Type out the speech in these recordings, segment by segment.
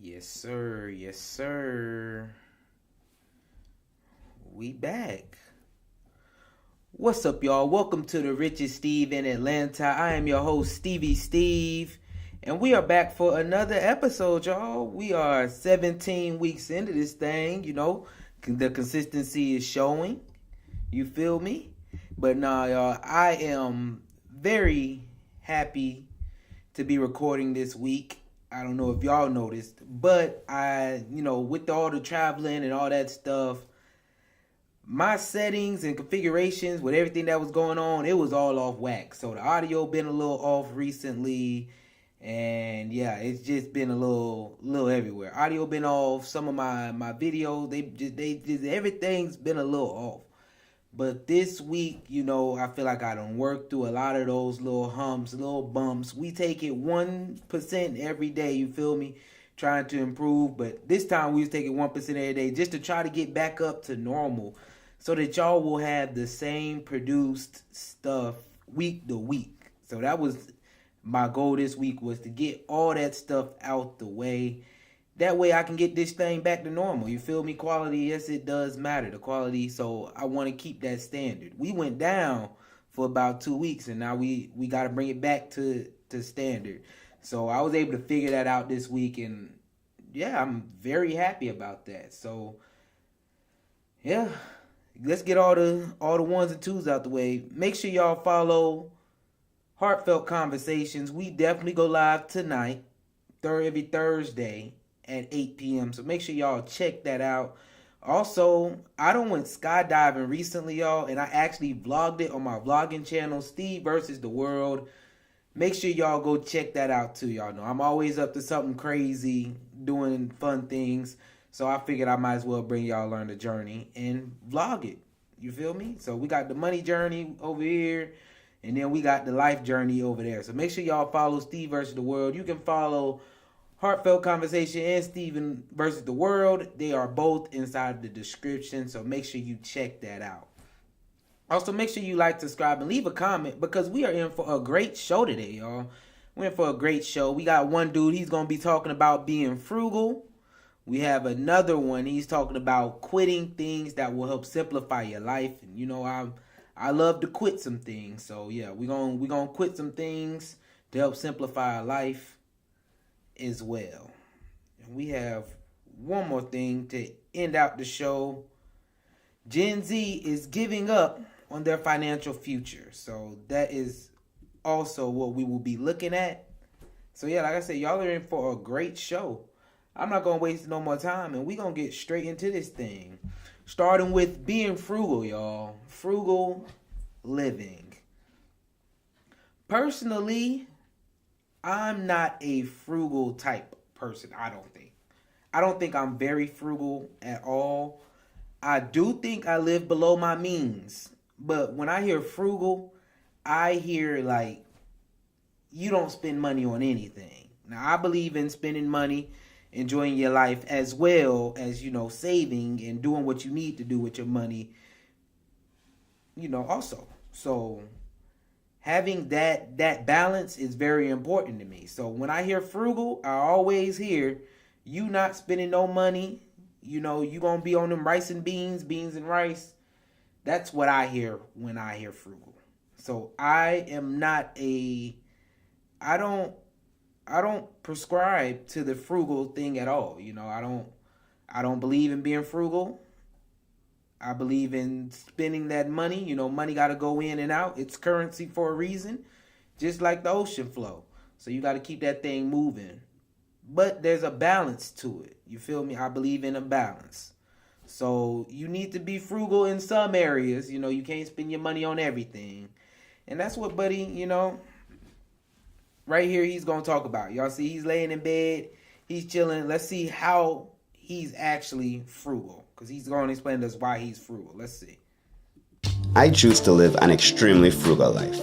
Yes, sir. Yes, sir. We back. What's up, y'all? Welcome to the Richest Steve in Atlanta. I am your host, Stevie Steve, and we are back for another episode, y'all. We are 17 weeks into this thing, The consistency is showing. You feel me? But nah, y'all, I am very happy to be recording this week. I don't know if y'all noticed, but with all the traveling and all that stuff, my settings and configurations with everything that was going on, it was all off whack. So the audio been a little off recently, and yeah, it's just been a little everywhere. Audio been off. Some of my videos, they just everything's been a little off. But this week, I feel like I done worked through a lot of those little humps, little bumps. We take it 1% every day, you feel me? Trying to improve. But this time we was taking 1% every day just to try to get back up to normal so that y'all will have the same produced stuff week to week. So that was my goal this week, was to get all that stuff out the way. That way I can get this thing back to normal. You feel me? Quality, yes, it does matter, the quality. So I want to keep that standard. We went down for about 2 weeks, and now we got to bring it back to standard. So I was able to figure that out this week, and yeah, I'm very happy about that. So yeah, let's get all the ones and twos out the way. Make sure y'all follow Hartfelt Conversations. We definitely go live tonight, every Thursday at 8 p.m. So make sure y'all check that out. Also, I done went skydiving recently, y'all, and I actually vlogged it on my vlogging channel, Steve versus the World. Make sure y'all go check that out too. Y'all know I'm always up to something crazy, doing fun things. So I figured I might as well bring y'all along the journey and vlog it. You feel me? So we got the money journey over here, and then we got the life journey over there. So make sure y'all follow Steve versus the World. You can follow Heartfelt Conversation and Steven versus the World. They are both inside the description, so make sure you check that out. Also, make sure you like, subscribe, and leave a comment, because we are in for a great show today, y'all. We're in for a great show. We got one dude, he's going to be talking about being frugal. We have another one, he's talking about quitting things that will help simplify your life. And I love to quit some things. So yeah, we're gonna quit some things to help simplify our life as well. And we have one more thing to end out the show. Gen Z is giving up on their financial future. So that is also what we will be looking at. So yeah, like I said, y'all are in for a great show. I'm not going to waste no more time, and we're going to get straight into this thing. Starting with being frugal, y'all. Frugal living. Personally, I'm not a frugal type person, I don't think. I don't think I'm very frugal at all. I do think I live below my means. But when I hear frugal, I hear like, you don't spend money on anything. Now, I believe in spending money, enjoying your life, as well as, saving and doing what you need to do with your money, also. So having that balance is very important to me. So when I hear frugal, I always hear you not spending no money. You going to be on them rice and beans and rice. That's what I hear when I hear frugal. So I don't prescribe to the frugal thing at all. I don't believe in being frugal. I believe in spending that money. Money got to go in and out. It's currency for a reason, just like the ocean flow. So you got to keep that thing moving. But there's a balance to it. You feel me? I believe in a balance. So you need to be frugal in some areas. You can't spend your money on everything. And that's what Buddy, right here he's going to talk about. Y'all see he's laying in bed. He's chilling. Let's see how he's actually frugal, because he's going to explain to us why he's frugal. Let's see. I choose to live an extremely frugal life.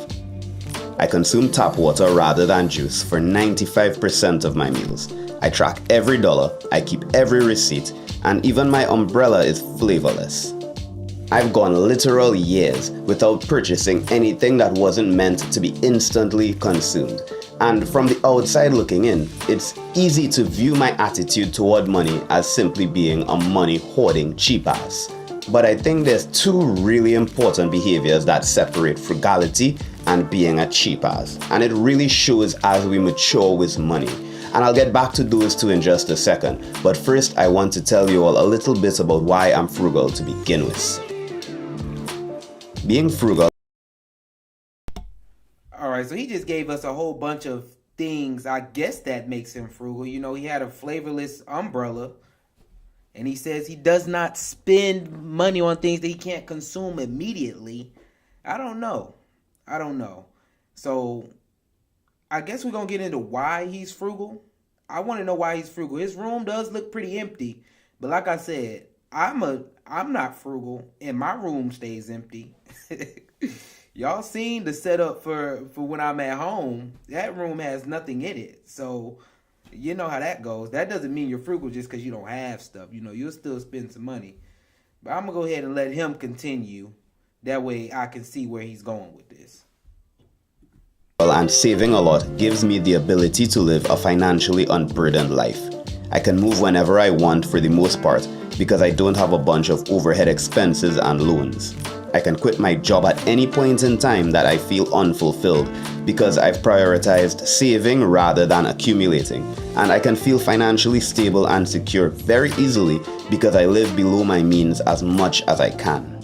I consume tap water rather than juice for 95% of my meals. I track every dollar, I keep every receipt, and even my umbrella is flavorless. I've gone literal years without purchasing anything that wasn't meant to be instantly consumed. And from the outside looking in, it's easy to view my attitude toward money as simply being a money hoarding cheap ass. But I think there's two really important behaviors that separate frugality and being a cheap ass. And it really shows as we mature with money. And I'll get back to those two in just a second. But first, I want to tell you all a little bit about why I'm frugal to begin with. Being frugal. Alright, so he just gave us a whole bunch of things, I guess, that makes him frugal. You know, he had a flavorless umbrella. And he says he does not spend money on things that he can't consume immediately. I don't know. So, I guess we're going to get into why he's frugal. I want to know why he's frugal. His room does look pretty empty. But like I said, I'm not frugal and my room stays empty. Y'all seen the setup for when I'm at home. That room has nothing in it. So, you know how that goes. That doesn't mean you're frugal just because you don't have stuff. You know, you'll still spend some money. But I'm going to go ahead and let him continue. That way I can see where he's going with this. And saving a lot gives me the ability to live a financially unburdened life. I can move whenever I want for the most part because I don't have a bunch of overhead expenses and loans. I can quit my job at any point in time that I feel unfulfilled because I've prioritized saving rather than accumulating. And I can feel financially stable and secure very easily because I live below my means as much as I can.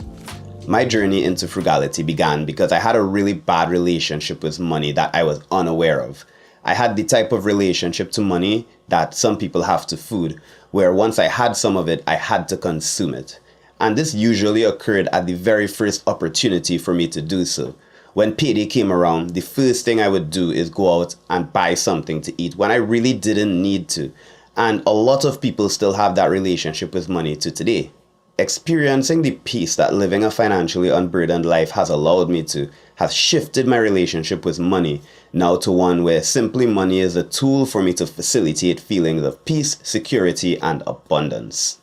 My journey into frugality began because I had a really bad relationship with money that I was unaware of. I had the type of relationship to money that some people have to food, where once I had some of it, I had to consume it. And this usually occurred at the very first opportunity for me to do so. When payday came around, the first thing I would do is go out and buy something to eat when I really didn't need to. And a lot of people still have that relationship with money to today. Experiencing the peace that living a financially unburdened life has allowed me to has shifted my relationship with money now to one where simply money is a tool for me to facilitate feelings of peace, security, and abundance.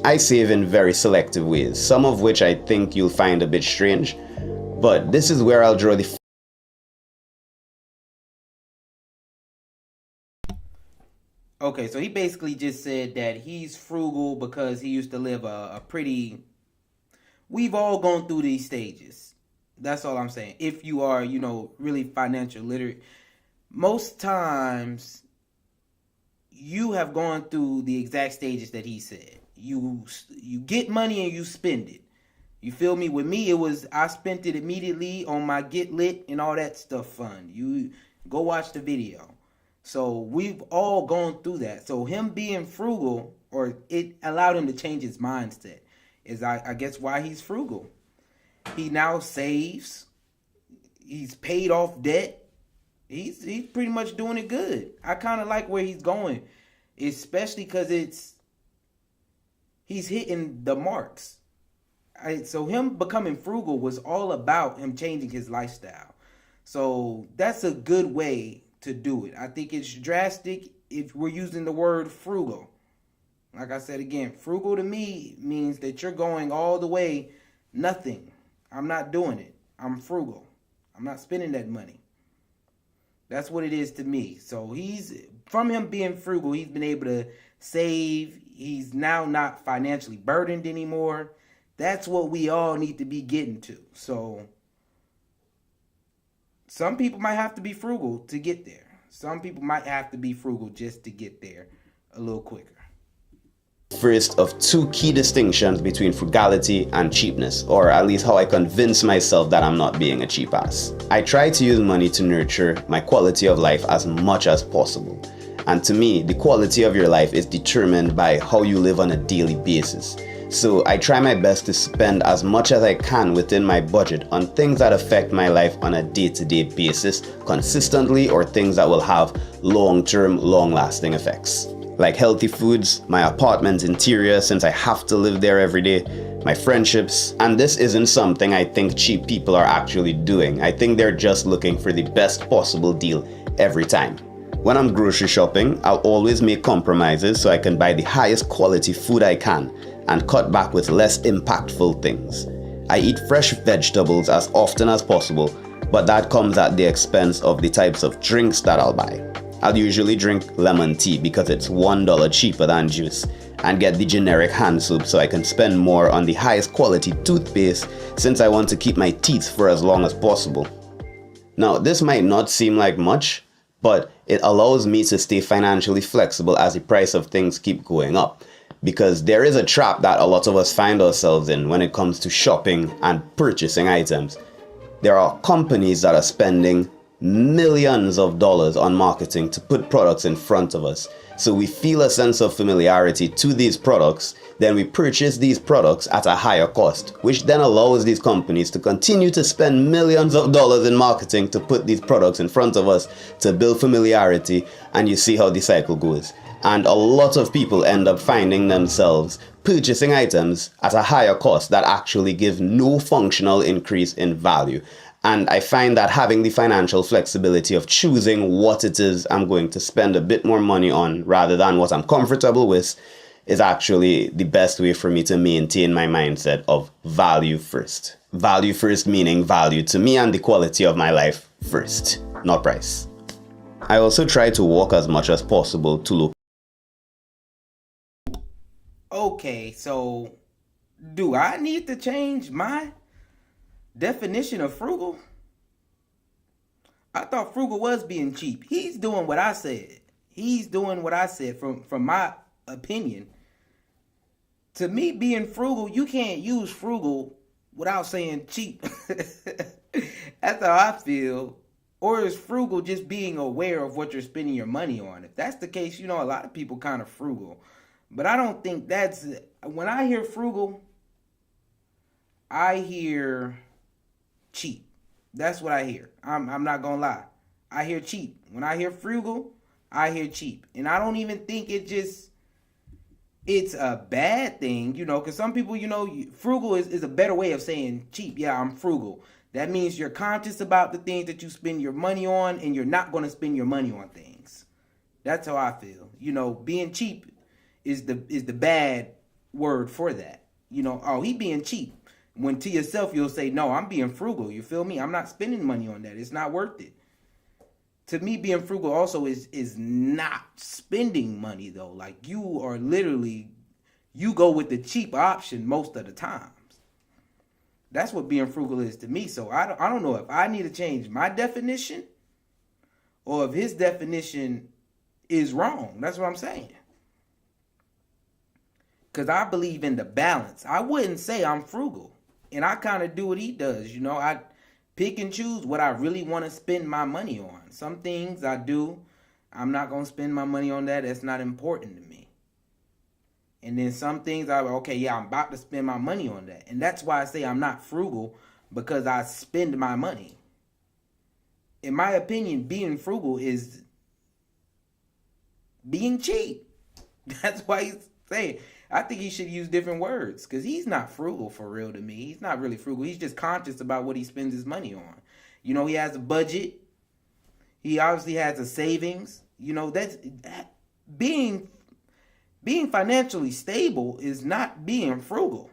I save in very selective ways, some of which I think you'll find a bit strange, but this is where I'll draw the Okay, so he basically just said that he's frugal because he used to live a pretty... We've all gone through these stages. That's all I'm saying. If you are, you know, really financial literate, most times you have gone through the exact stages that he said. You get money and you spend it. You feel me? With me, it was I spent it immediately on my Get Lit and all that stuff fund. You go watch the video. So we've all gone through that. So him being frugal, or it allowed him to change his mindset, is I guess why he's frugal. He now saves. He's paid off debt. He's pretty much doing it good. I kind of like where he's going, especially because he's hitting the marks. So him becoming frugal was all about him changing his lifestyle. So that's a good way to do it. I think it's drastic if we're using the word frugal. Like I said again, frugal to me means that you're going all the way, nothing. I'm not doing it. I'm frugal. I'm not spending that money. That's what it is to me. So from him being frugal, he's been able to save. He's now not financially burdened anymore. That's what we all need to be getting to. So some people might have to be frugal to get there. Some people might have to be frugal just to get there a little quicker. First of two key distinctions between frugality and cheapness, or at least how I convince myself that I'm not being a cheap ass. I try to use money to nurture my quality of life as much as possible. And to me, the quality of your life is determined by how you live on a daily basis. So I try my best to spend as much as I can within my budget on things that affect my life on a day-to-day basis consistently, or things that will have long-term, long-lasting effects. Like healthy foods, my apartment interior since I have to live there every day, my friendships, and this isn't something I think cheap people are actually doing. I think they're just looking for the best possible deal every time. When I'm grocery shopping, I'll always make compromises so I can buy the highest quality food I can and cut back with less impactful things. I eat fresh vegetables as often as possible, but that comes at the expense of the types of drinks that I'll buy. I'll usually drink lemon tea because it's $1 cheaper than juice, and get the generic hand soap so I can spend more on the highest quality toothpaste since I want to keep my teeth for as long as possible. Now, this might not seem like much, but it allows me to stay financially flexible as the price of things keep going up. Because there is a trap that a lot of us find ourselves in when it comes to shopping and purchasing items. There are companies that are spending millions of dollars on marketing to put products in front of us. So we feel a sense of familiarity to these products, then we purchase these products at a higher cost, which then allows these companies to continue to spend millions of dollars in marketing to put these products in front of us to build familiarity, and you see how the cycle goes. And a lot of people end up finding themselves purchasing items at a higher cost that actually give no functional increase in value. And I find that having the financial flexibility of choosing what it is I'm going to spend a bit more money on rather than what I'm comfortable with is actually the best way for me to maintain my mindset of value first. Value first meaning value to me and the quality of my life first, not price. I also try to walk as much as possible to look. Okay, so do I need to change my definition of frugal? I thought frugal was being cheap. He's doing what I said. He's doing what I said from my opinion. To me, being frugal, you can't use frugal without saying cheap. That's how I feel. Or is frugal just being aware of what you're spending your money on? If that's the case, a lot of people kind of frugal. But I don't think that's... When I hear frugal, I hear cheap. That's what I hear. I'm not gonna lie. I hear cheap. When I hear frugal, I hear cheap. And I don't even think it's a bad thing, because some people, frugal is a better way of saying cheap. Yeah, I'm frugal. That means you're conscious about the things that you spend your money on, and you're not going to spend your money on things. That's how I feel. Being cheap is the bad word for that. Oh, he being cheap. When to yourself you'll say, no, I'm being frugal. You feel me? I'm not spending money on that. It's not worth it. To me, being frugal also is not spending money, though. Like, you are literally, you go with the cheap option most of the times. That's what being frugal is to me. So I don't know if I need to change my definition or if his definition is wrong. That's what I'm saying. Because I believe in the balance. I wouldn't say I'm frugal. And I kind of do what he does. I pick and choose what I really want to spend my money on. Some things I do, I'm not going to spend my money on that. That's not important to me. And then some things I'm about to spend my money on that. And that's why I say I'm not frugal, because I spend my money. In my opinion, being frugal is being cheap. That's why he's saying. I think he should use different words, because he's not frugal for real to me. He's not really frugal. He's just conscious about what he spends his money on. He has a budget. He obviously has a savings. That's being financially stable is not being frugal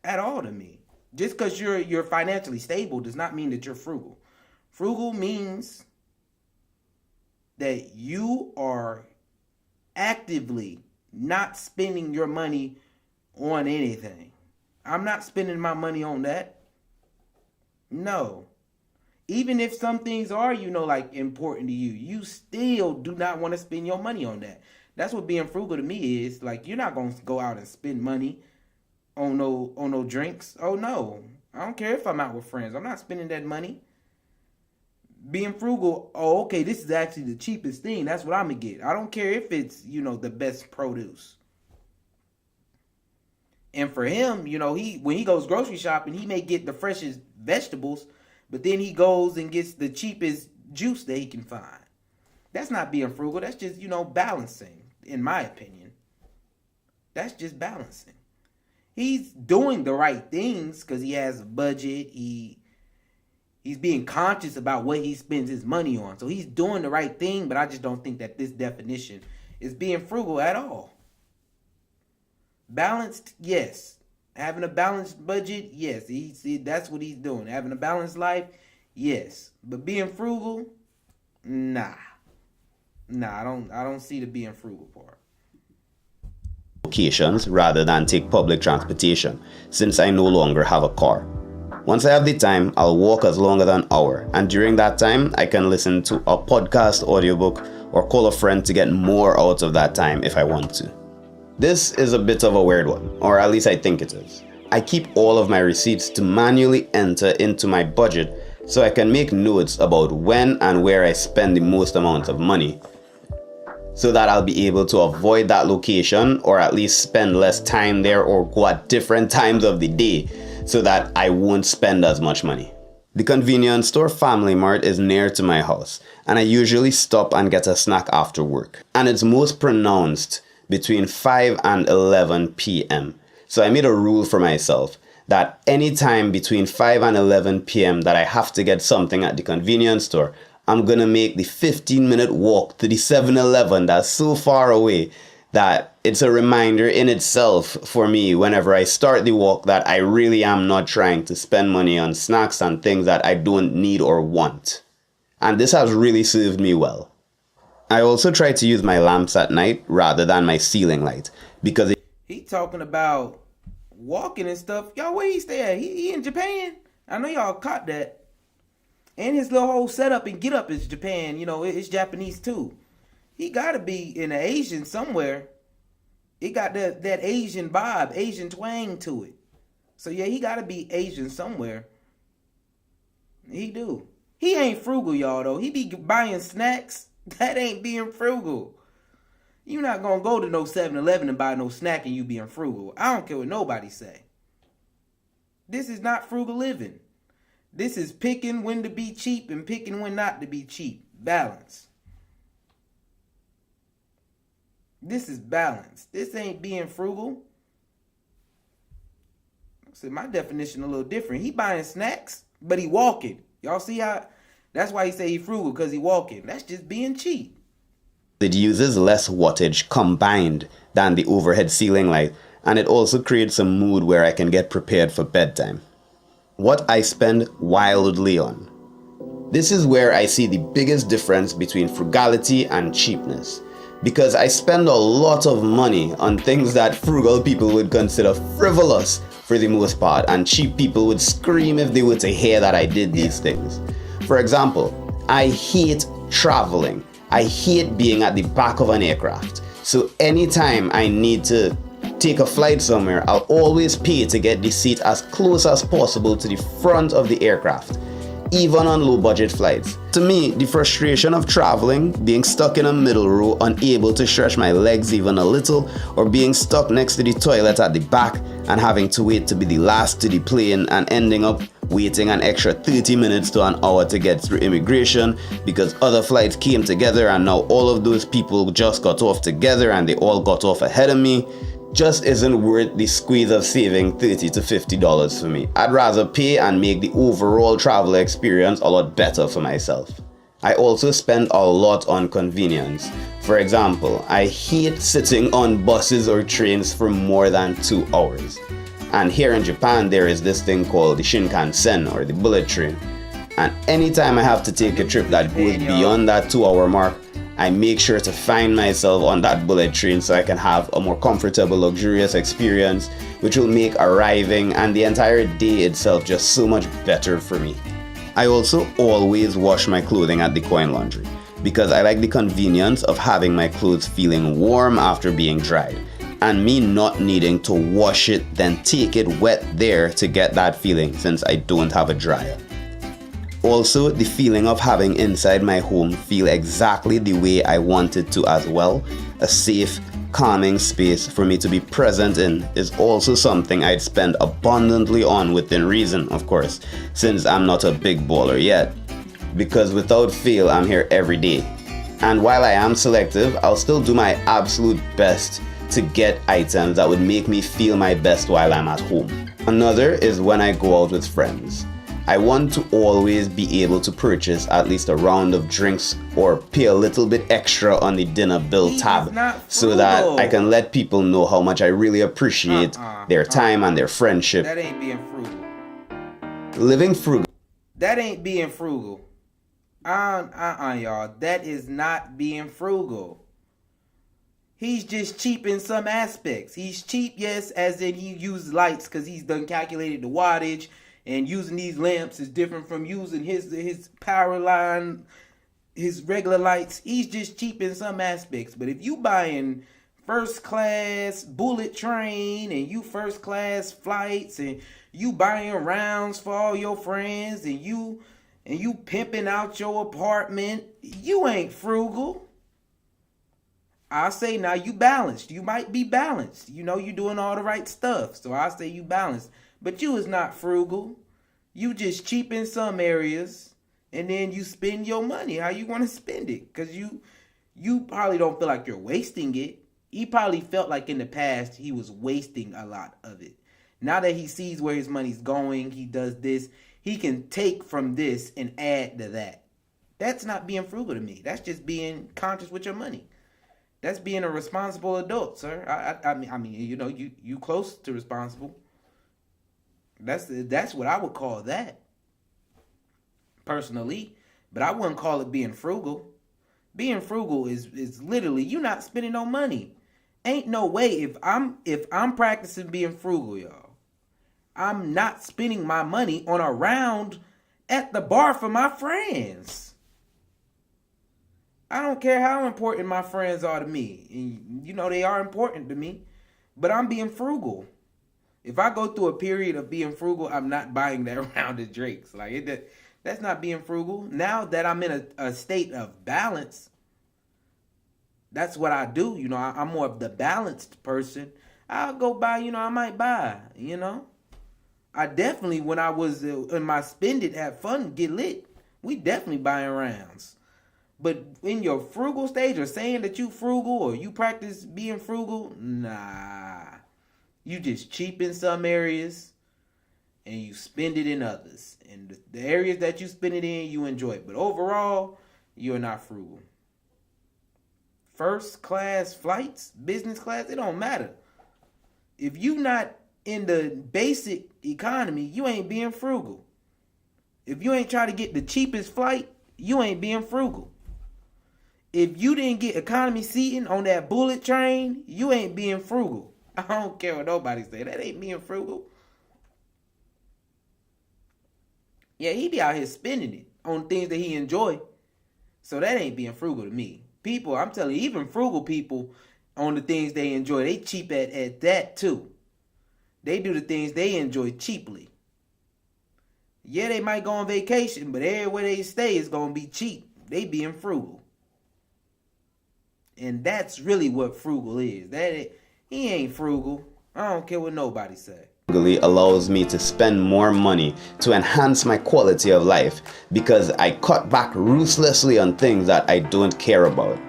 at all to me. Just because you're financially stable does not mean that you're frugal. Frugal means that you are actively not spending your money on anything. I'm not spending my money on that. No. Even if some things are, important to you, you still do not want to spend your money on that. That's what being frugal to me is. Like, you're not going to go out and spend money on no drinks. Oh, no. I don't care if I'm out with friends. I'm not spending that money. Being frugal, this is actually the cheapest thing. That's what I'm going to get. I don't care if it's, the best produce. And for him, when he goes grocery shopping, he may get the freshest vegetables, but then he goes and gets the cheapest juice that he can find. That's not being frugal. That's just, balancing, in my opinion. That's just balancing. He's doing the right things because he has a budget. He's being conscious about what he spends his money on. So he's doing the right thing, but I just don't think that this definition is being frugal at all. Balanced, yes. Having a balanced budget, yes. That's what he's doing. Having a balanced life, yes. But being frugal, nah. Nah, I don't see the being frugal part. Locations rather than take public transportation, since I no longer have a car. Once I have the time, I'll walk as long as an hour, and during that time, I can listen to a podcast, audiobook, or call a friend to get more out of that time if I want to. This is a bit of a weird one, or at least I think it is. I keep all of my receipts to manually enter into my budget so I can make notes about when and where I spend the most amount of money, so that I'll be able to avoid that location or at least spend less time there or go at different times of the day so that I won't spend as much money. The convenience store Family Mart is near to my house, and I usually stop and get a snack after work. And it's most pronounced between 5 and 11 p.m. So I made a rule for myself that any time between 5 and 11 p.m. that I have to get something at the convenience store, I'm gonna make the 15-minute walk to the 7-Eleven that's so far away that it's a reminder in itself for me whenever I start the walk that I really am not trying to spend money on snacks and things that I don't need or want. And this has really served me well. I also try to use my lamps at night rather than my ceiling light because he talking about walking and stuff. Y'all, where he stay at? He in Japan? I know y'all caught that. And his little whole setup and get up is Japan. You know, it's Japanese too. He gotta be in an Asian somewhere. It got that Asian vibe, Asian twang to it. So yeah, he gotta be Asian somewhere. He do. He ain't frugal, y'all, though. He be buying snacks. That ain't being frugal. You're not gonna go to no 7-Eleven and buy no snack and you being frugal. I don't care what nobody say. This is not frugal living. This is picking when to be cheap and picking when not to be cheap. Balance. This is balance. This ain't being frugal. So my definition a little different. He buying snacks, but he walking. Y'all see how? That's why he say he frugal, because he walking. That's just being cheap. it uses less wattage combined than the overhead ceiling light, and it also creates a mood where I can get prepared for bedtime. What I spend wildly on. This is where I see the biggest difference between frugality and cheapness, because I spend a lot of money on things that frugal people would consider frivolous for the most part, and cheap people would scream if they were to hear that I did these things. For example, I hate traveling. I hate being at the back of an aircraft. So anytime I need to take a flight somewhere, I'll always pay to get the seat as close as possible to the front of the aircraft, even on low budget flights. To me, the frustration of traveling, being stuck in a middle row, unable to stretch my legs even a little, or being stuck next to the toilet at the back and having to wait to be the last to the plane and ending up waiting an extra 30 minutes to an hour to get through immigration because other flights came together and now all of those people just got off together and they all got off ahead of me, just isn't worth the squeeze of saving $30 to $50 for me. I'd rather pay and make the overall travel experience a lot better for myself. I also spend a lot on convenience. For example, I hate sitting on buses or trains for more than 2 hours. And here in Japan, there is this thing called the Shinkansen, or the bullet train. And anytime I have to take a trip that goes beyond that 2-hour mark, I make sure to find myself on that bullet train so I can have a more comfortable, luxurious experience, which will make arriving and the entire day itself just so much better for me. I also always wash my clothing at the coin laundry because I like the convenience of having my clothes feeling warm after being dried, and me not needing to wash it then take it wet there to get that feeling since I don't have a dryer. Also, the feeling of having inside my home feel exactly the way I want it to as well, a safe, calming space for me to be present in, is also something I'd spend abundantly on within reason, of course, since I'm not a big baller yet. Because without fail, I'm here every day. And while I am selective, I'll still do my absolute best to get items that would make me feel my best while I'm at home. Another is when I go out with friends. I want to always be able to purchase at least a round of drinks or pay a little bit extra on the dinner bill tab so that I can let people know how much I really appreciate their time and their friendship. That ain't being frugal. Living frugal. That ain't being frugal. Y'all. That is not being frugal. He's just cheap in some aspects. He's cheap, yes, as in he uses lights because he's done calculated the wattage. And using these lamps is different from using his power line, his regular lights. He's just cheap in some aspects. But if you buying first class bullet train and you first class flights and you buying rounds for all your friends and you pimping out your apartment, you ain't frugal. I say now you balanced. You might be balanced. You know you doing all the right stuff. So I say you balanced. But you is not frugal. You just cheap in some areas, and then you spend your money how you want to spend it. Because you probably don't feel like you're wasting it. He probably felt like in the past he was wasting a lot of it. Now that he sees where his money's going, he does this, he can take from this and add to that. That's not being frugal to me. That's just being conscious with your money. That's being a responsible adult, sir. I mean, you know, you close to responsible. That's what I would call that, personally. But I wouldn't call it being frugal. Being frugal is literally you not spending no money. Ain't no way if I'm practicing being frugal, y'all, I'm not spending my money on a round at the bar for my friends. I don't care how important my friends are to me. And you know they are important to me. But I'm being frugal. If I go through a period of being frugal, I'm not buying that round of drinks. Like that's not being frugal. Now that I'm in a state of balance, that's what I do. You know, I'm more of the balanced person. I'll go buy, you know, I might buy, you know. I definitely, when I was in my spend it, have fun, get lit, we definitely buying rounds. But in your frugal stage or saying that you frugal or you practice being frugal, nah. You just cheap in some areas and you spend it in others. And the areas that you spend it in, you enjoy it. But overall, you're not frugal. First class flights, business class, it don't matter. If you not in the basic economy, you ain't being frugal. If you ain't trying to get the cheapest flight, you ain't being frugal. If you didn't get economy seating on that bullet train, you ain't being frugal. I don't care what nobody say. That ain't being frugal. Yeah, he be out here spending it on things that he enjoy. So that ain't being frugal to me. People, I'm telling you, even frugal people on the things they enjoy, they cheap at that too. They do the things they enjoy cheaply. Yeah, they might go on vacation, but everywhere they stay is going to be cheap. They being frugal. And that's really what frugal is. He ain't frugal. I don't care what nobody say. Frugally allows me to spend more money to enhance my quality of life because I cut back ruthlessly on things that I don't care about.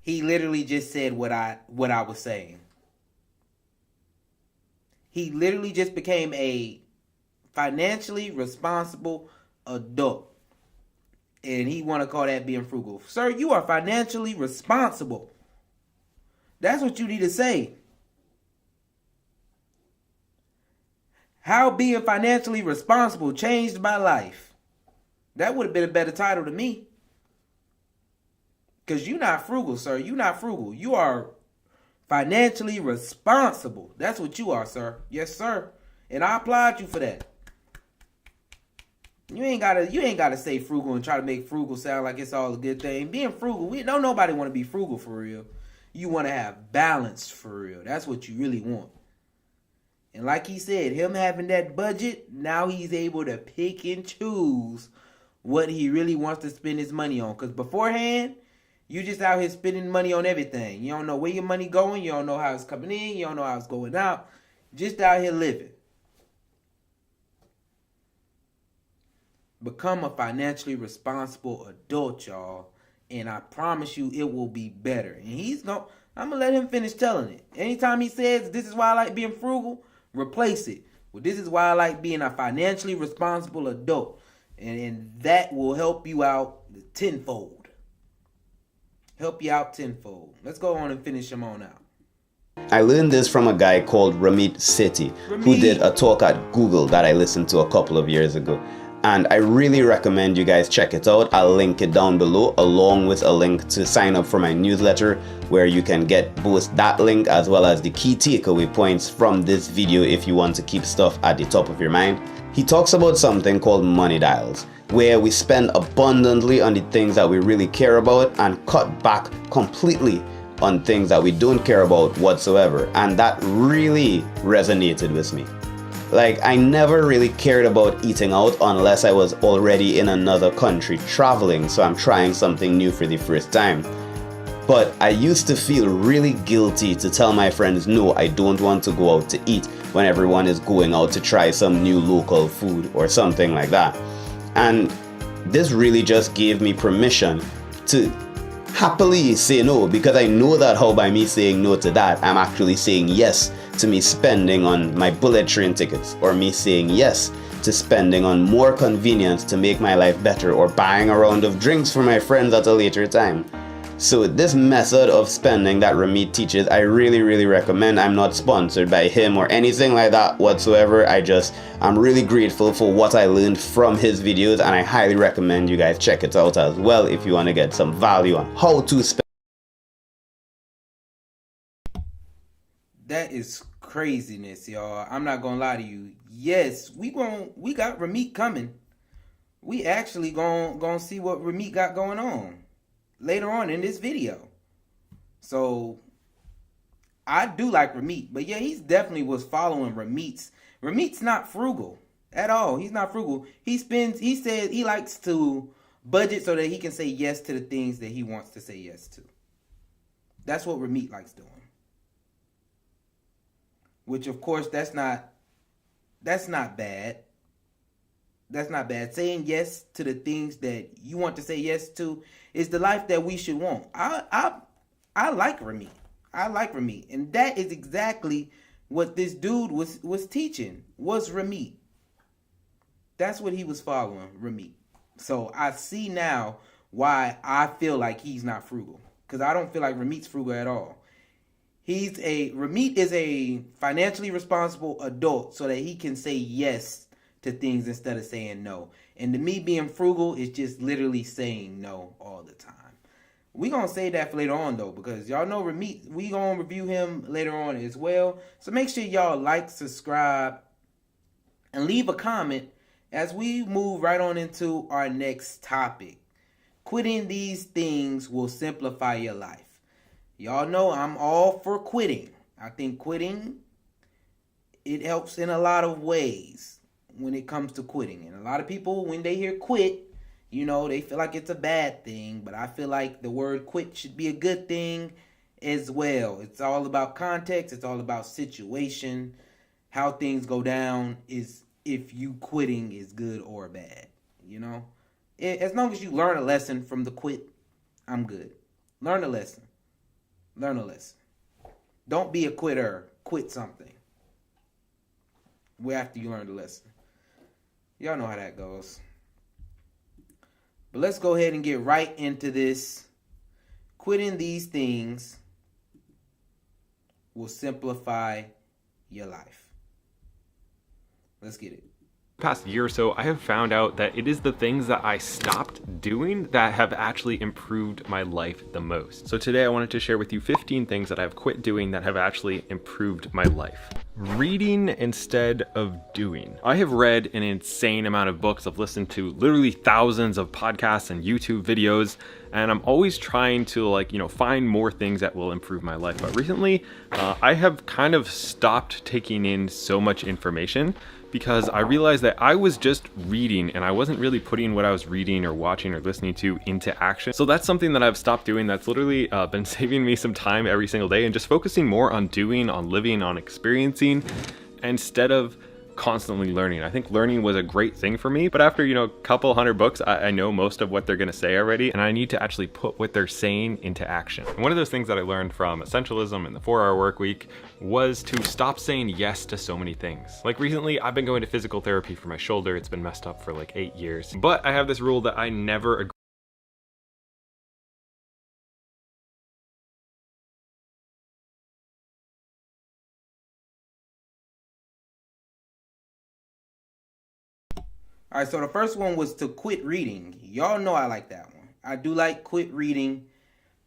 He literally just said what I was saying. He literally just became a financially responsible adult. And he want to call that being frugal. Sir, you are financially responsible. That's what you need to say. How being financially responsible changed my life. That would have been a better title to me. Because you're not frugal, sir. You're not frugal. You are financially responsible. That's what you are, sir. Yes, sir. And I applaud you for that. You ain't gotta say frugal and try to make frugal sound like it's all a good thing. Being frugal, don't nobody want to be frugal for real. You want to have balance for real. That's what you really want. And like he said, him having that budget, now he's able to pick and choose what he really wants to spend his money on. Because beforehand, you just out here spending money on everything. You don't know where your money going. You don't know how it's coming in. You don't know how it's going out. Just out here living. Become a financially responsible adult, y'all. And I promise you it will be better. And I'm going to let him finish telling it. Anytime he says, this is why I like being frugal, Replace it. Well, this is why I like being a financially responsible adult. And that will help you out tenfold. Help you out tenfold. Let's go on and finish them on out. I learned this from a guy called Ramit Sethi, who did a talk at Google that I listened to a couple of years ago. And I really recommend you guys check it out. I'll link it down below, along with a link to sign up for my newsletter, where you can get both that link as well as the key takeaway points from this video if you want to keep stuff at the top of your mind. He talks about something called money dials, where we spend abundantly on the things that we really care about and cut back completely on things that we don't care about whatsoever. And that really resonated with me. Like, I never really cared about eating out unless I was already in another country traveling, so I'm trying something new for the first time. But I used to feel really guilty to tell my friends, no, I don't want to go out to eat, when everyone is going out to try some new local food or something like that. And this really just gave me permission to happily say no, because I know that how by me saying no to that, I'm actually saying yes to me spending on my bullet train tickets, or me saying yes to spending on more convenience to make my life better, or buying a round of drinks for my friends at a later time. So this method of spending that Ramit teaches, I really recommend. I'm not sponsored by him or anything like that whatsoever. I'm really grateful for what I learned from his videos, and I highly recommend you guys check it out as well if you want to get some value on how to spend. That is craziness, y'all. I'm not gonna lie to you. Yes, we got Ramit coming. We actually gonna see what Ramit got going on later on in this video. So I do like Ramit, but yeah, he's definitely was following Ramit's not frugal at all. He's not frugal. He said he likes to budget so that he can say yes to the things that he wants to say yes to. That's what Ramit likes doing. Which of course that's not bad. That's not bad. Saying yes to the things that you want to say yes to is the life that we should want. I like Ramit. I like Ramit. And that is exactly what this dude was teaching, was Ramit. That's what he was following, Ramit. So I see now why I feel like he's not frugal. Because I don't feel like Ramit's frugal at all. Ramit is a financially responsible adult so that he can say yes to things instead of saying no. And to me, being frugal is just literally saying no all the time. We're going to say that for later on, though, because y'all know Ramit, we going to review him later on as well. So make sure y'all like, subscribe, and leave a comment as we move right on into our next topic. Quitting these things will simplify your life. Y'all know I'm all for quitting. I think quitting, it helps in a lot of ways when it comes to quitting. And a lot of people, when they hear quit, they feel like it's a bad thing. But I feel like the word quit should be a good thing as well. It's all about context. It's all about situation. How things go down is if you quitting is good or bad. As long as you learn a lesson from the quit, I'm good. Learn a lesson. Learn a lesson. Don't be a quitter. Quit something after you learn the lesson. Y'all know how that goes. But let's go ahead and get right into this. Quitting these things will simplify your life. Let's get it. Past year or so, I have found out that it is the things that I stopped doing that have actually improved my life the most. So today I wanted to share with you 15 things that I've quit doing that have actually improved my life. Reading instead of doing. I have read an insane amount of books. I've listened to literally thousands of podcasts and YouTube videos, and I'm always trying to find more things that will improve my life. But recently, I have kind of stopped taking in so much information because I realized that I was just reading and I wasn't really putting what I was reading or watching or listening to into action. So that's something that I've stopped doing. That's literally been saving me some time every single day and just focusing more on doing, on living, on experiencing, instead of constantly learning. I think learning was a great thing for me, but after, a couple hundred books, I know most of what they're going to say already, and I need to actually put what they're saying into action. And one of those things that I learned from Essentialism and the 4-Hour Work Week was to stop saying yes to so many things. Like recently, I've been going to physical therapy for my shoulder. It's been messed up for like 8 years, but I have this rule that I never agree. All right, so the first one was to quit reading. Y'all know I like that one. I do like quit reading,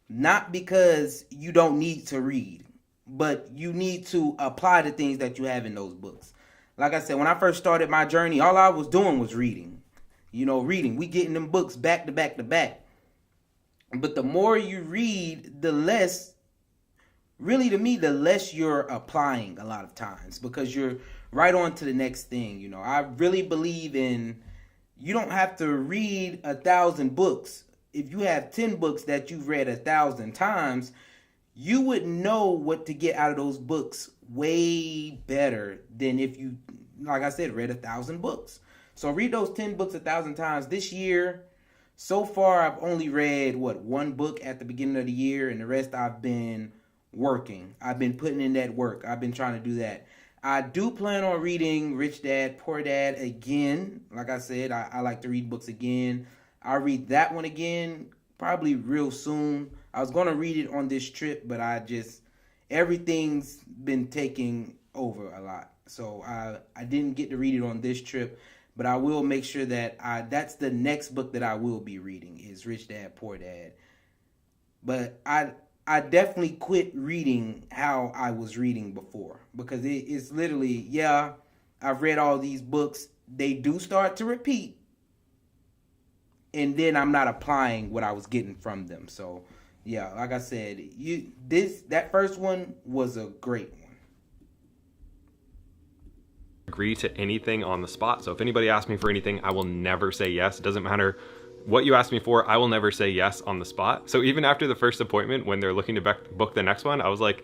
not because you don't need to read, but you need to apply the things that you have in those books. Like I said, when I first started my journey, all I was doing was reading. Reading. We getting them books back to back to back. But the more you read, the less, really to me, the less you're applying a lot of times, because you're right on to the next thing. I really believe in, you don't have to read 1,000 books. If you have 10 books that you've read 1,000 times, you would know what to get out of those books way better than if you, like I said, read 1,000 books. So read those 10 books 1,000 times. This year, so far, I've only read, one book at the beginning of the year, and the rest I've been working. I've been putting in that work. I've been trying to do that. I do plan on reading Rich Dad, Poor Dad again. Like I said, I like to read books again. I'll read that one again probably real soon. I was going to read it on this trip, but everything's been taking over a lot. So I didn't get to read it on this trip, but I will make sure that that's the next book that I will be reading is Rich Dad, Poor Dad. But I definitely quit reading how I was reading before, because it's literally, I've read all these books. They do start to repeat, and then I'm not applying what I was getting from them. So, like I said, that first one was a great one. Agree to anything on the spot. So if anybody asks me for anything, I will never say yes. It doesn't matter what you ask me for, I will never say yes on the spot. So even after the first appointment, when they're looking to book the next one, I was like,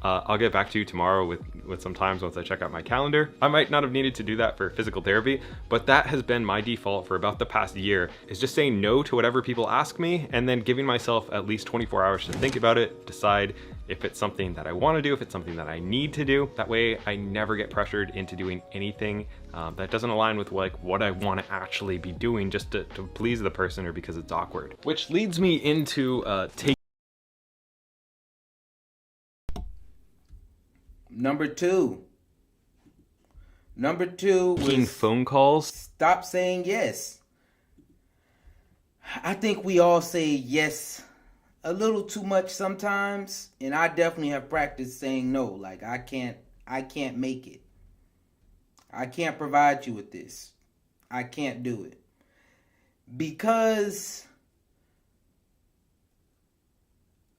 I'll get back to you tomorrow with some times once I check out my calendar. I might not have needed to do that for physical therapy, but that has been my default for about the past year, is just saying no to whatever people ask me, and then giving myself at least 24 hours to think about it, decide if it's something that I want to do, if it's something that I need to do. That way I never get pressured into doing anything that doesn't align with what I want to actually be doing just to please the person or because it's awkward. Which leads me into Number two was phone calls. Stop saying yes. I think we all say yes a little too much sometimes, and I definitely have practiced saying no. Like, I can't make it. I can't provide you with this. I can't do it. Because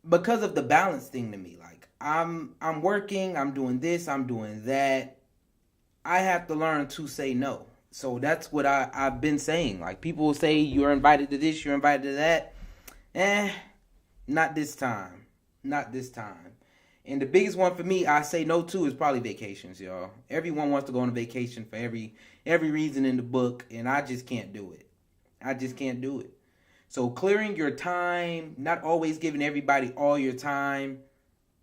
of the balance thing to me. Like, I'm working, I'm doing this, I'm doing that. I have to learn to say no. So that's what I've been saying. Like, people will say, you're invited to this, you're invited to that. Not this time. Not this time. And the biggest one for me I say no to is probably vacations, y'all. Everyone wants to go on a vacation for every reason in the book, and I just can't do it. I just can't do it. So clearing your time, not always giving everybody all your time,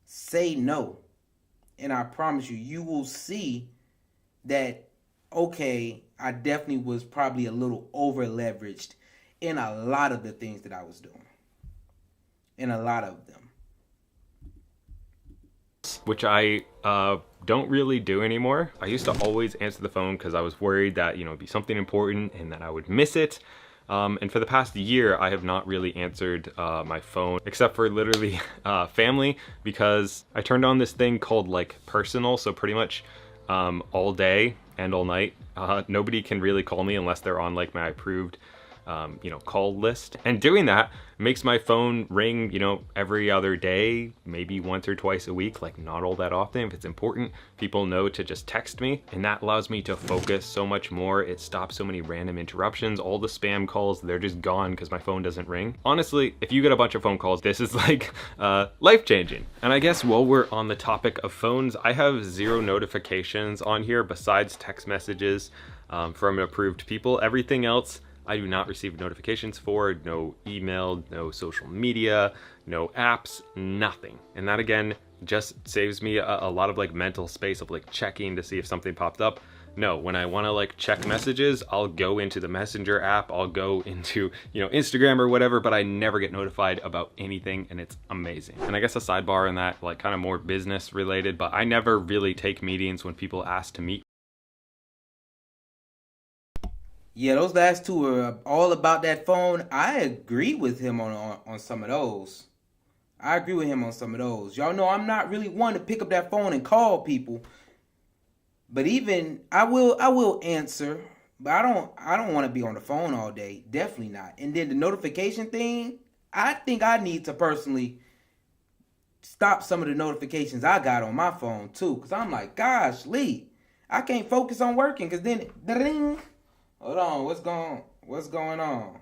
say no. And I promise you, you will see that, okay, I definitely was probably a little over leveraged in a lot of the things that I was doing. In a lot of them. Which I don't really do anymore. I used to always answer the phone because I was worried that, it'd be something important and that I would miss it. And for the past year, I have not really answered my phone, except for literally family, because I turned on this thing called personal. So pretty much all day and all night, nobody can really call me unless they're on my approved call list. And doing that makes my phone ring, every other day, maybe once or twice a week, like not all that often. If it's important, people know to just text me, and that allows me to focus so much more. It stops so many random interruptions. All the spam calls, they're just gone because my phone doesn't ring. Honestly, if you get a bunch of phone calls, this is like life-changing. And I guess while we're on the topic of phones, I have 0 notifications on here besides text messages from approved people. Everything else I do not receive notifications for. No email, no social media, no apps, nothing. And that again just saves me a lot of like mental space of like checking to see if something popped up. No, when I want to like check messages, I'll go into the Messenger app, I'll go into, Instagram or whatever, but I never get notified about anything, and it's amazing. And I guess a sidebar in that, like kind of more business related, but I never really take meetings when people ask to meet. Yeah, those last two were all about that phone. I agree with him on some of those. Y'all know I'm not really one to pick up that phone and call people. But even I will answer, but I don't want to be on the phone all day. Definitely not. And then the notification thing, I think I need to personally stop some of the notifications I got on my phone too, because I'm like, gosh, Lee, I can't focus on working because then ding. Hold on, what's going on?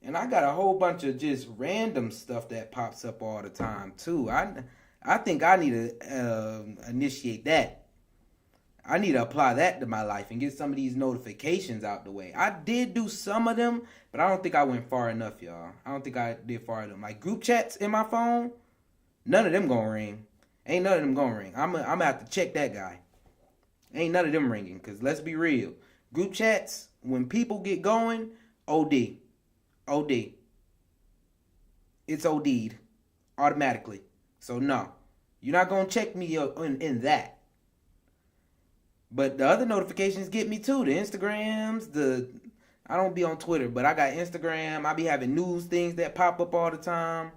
And I got a whole bunch of just random stuff that pops up all the time too. I think I need to initiate that. I need to apply that to my life and get some of these notifications out the way. I did do some of them, but I don't think I went far enough, y'all. I don't think I did far enough. Like group chats in my phone, none of them gonna ring. Ain't none of them gonna ring. I'm gonna have to check that guy. Ain't none of them ringing, because let's be real. Group chats, when people get going, OD. It's OD'd automatically. So no, you're not going to check me in that. But the other notifications get me too. The Instagrams, I don't be on Twitter, but I got Instagram. I be having news things that pop up all the time.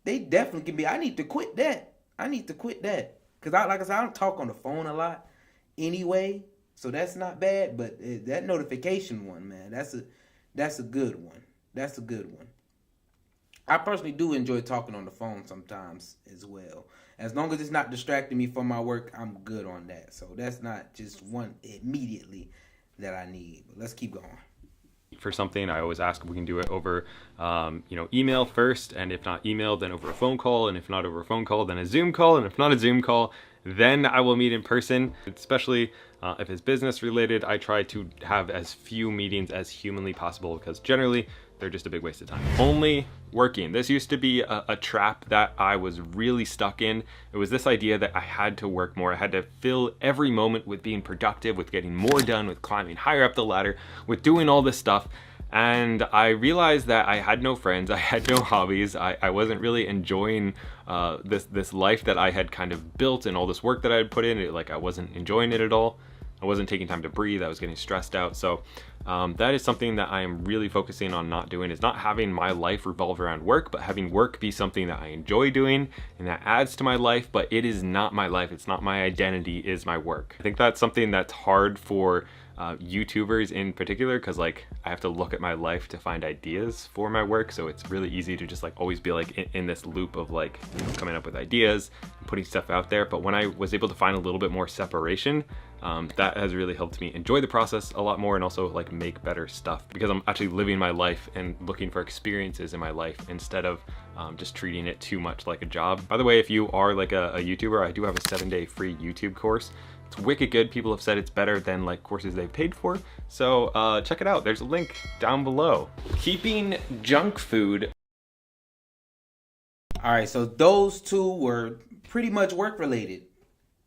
They definitely can be. I need to quit that. Because like I said, I don't talk on the phone a lot anyway. So that's not bad, but that notification one, man, that's a good one. I personally do enjoy talking on the phone sometimes as well. As long as it's not distracting me from my work, I'm good on that. So that's not just one immediately that I need. But let's keep going. For something, I always ask if we can do it over email first, and if not email, then over a phone call, and if not over a phone call, then a Zoom call, and if not a Zoom call, then I will meet in person. Especially if it's business related, I try to have as few meetings as humanly possible, because generally they're just a big waste of time. Only working. This used to be a trap that I was really stuck in. It was this idea that I had to work more. I had to fill every moment with being productive, with getting more done, with climbing higher up the ladder, with doing all this stuff. And I realized that I had no friends, I had no hobbies, I wasn't really enjoying this life that I had kind of built and all this work that I had put in. I wasn't enjoying it at all. I wasn't taking time to breathe, I was getting stressed out. So that is something that I am really focusing on not doing, is not having my life revolve around work, but having work be something that I enjoy doing and that adds to my life, but it is not my life, it's not my identity, is my work. I think that's something that's hard for YouTubers in particular, because I have to look at my life to find ideas for my work, so it's really easy to just always be in this loop of coming up with ideas and putting stuff out there. But when I was able to find a little bit more separation, that has really helped me enjoy the process a lot more, and also make better stuff, because I'm actually living my life and looking for experiences in my life instead of just treating it too much like a job. By the way, if you are a YouTuber, I do have a 7-day free YouTube course. It's wicked good. People have said it's better than courses they've paid for. So check it out. There's a link down below. Keeping junk food. All right, so those two were pretty much work related.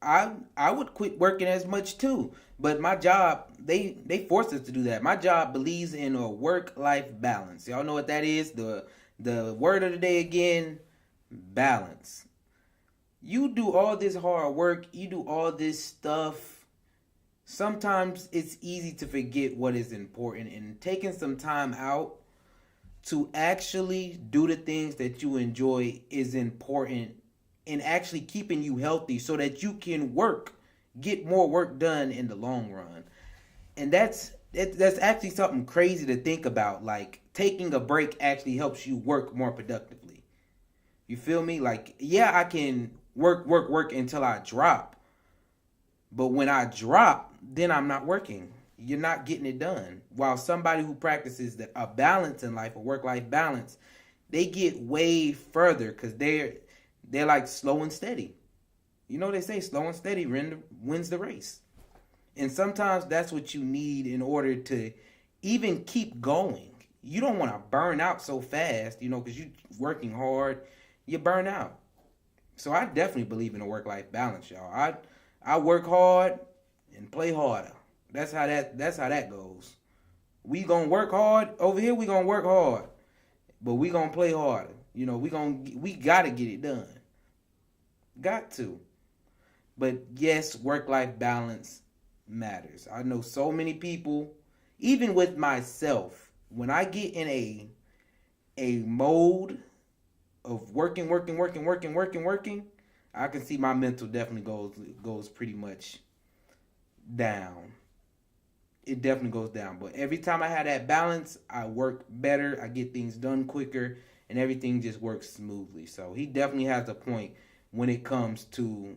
I would quit working as much too, but my job, they force us to do that. My job believes in a work-life balance. Y'all know what that is? The word of the day again, balance. You do all this hard work, you do all this stuff. Sometimes it's easy to forget what is important, and taking some time out to actually do the things that you enjoy is important, and actually keeping you healthy so that you can get more work done in the long run. And that's That's actually something crazy to think about. Like, taking a break actually helps you work more productively. You feel me? Like, yeah, I can work until I drop. But when I drop, then I'm not working. You're not getting it done. While somebody who practices a balance in life, a work-life balance, they get way further because they're like slow and steady. You know they say slow and steady wins the race. And sometimes that's what you need in order to even keep going. You don't want to burn out so fast, because you're working hard, you burn out. So I definitely believe in a work-life balance, y'all. I work hard and play harder. That's how that goes. We gonna work hard over here. We gonna work hard, but we gonna play harder. We gotta get it done. Got to. But yes, work-life balance matters. I know so many people, even with myself, when I get in a mode of working, I can see my mental definitely goes pretty much down. It definitely goes down. But every time I have that balance, I work better, I get things done quicker, and everything just works smoothly. So he definitely has a point when it comes to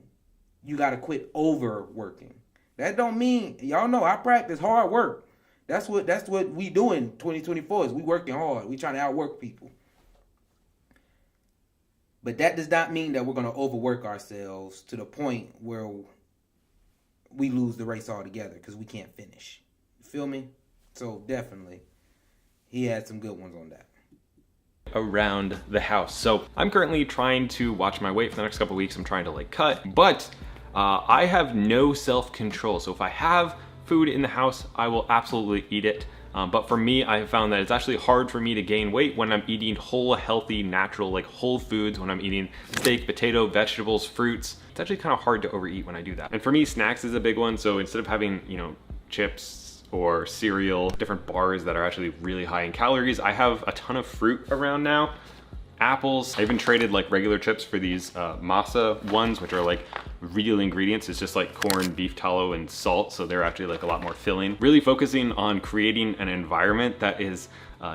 you got to quit overworking. That don't mean, y'all know I practice hard work. That's what we do in 2024 is we working hard. We trying to outwork people. But that does not mean that we're going to overwork ourselves to the point where we lose the race altogether because we can't finish. You feel me? So definitely, he had some good ones on that. Around the house. So I'm currently trying to watch my weight for the next couple of weeks. I'm trying to cut, but I have no self-control. So if I have food in the house, I will absolutely eat it. But for me, I have found that it's actually hard for me to gain weight when I'm eating whole, healthy, natural, like whole foods, when I'm eating steak, potato, vegetables, fruits. It's actually kind of hard to overeat when I do that. And for me, snacks is a big one. So instead of having, chips or cereal, different bars that are actually really high in calories, I have a ton of fruit around now. Apples. I even traded like regular chips for these masa ones, which are like real ingredients. It's just like corn, beef tallow, and salt. So they're actually like a lot more filling. Really focusing on creating an environment that is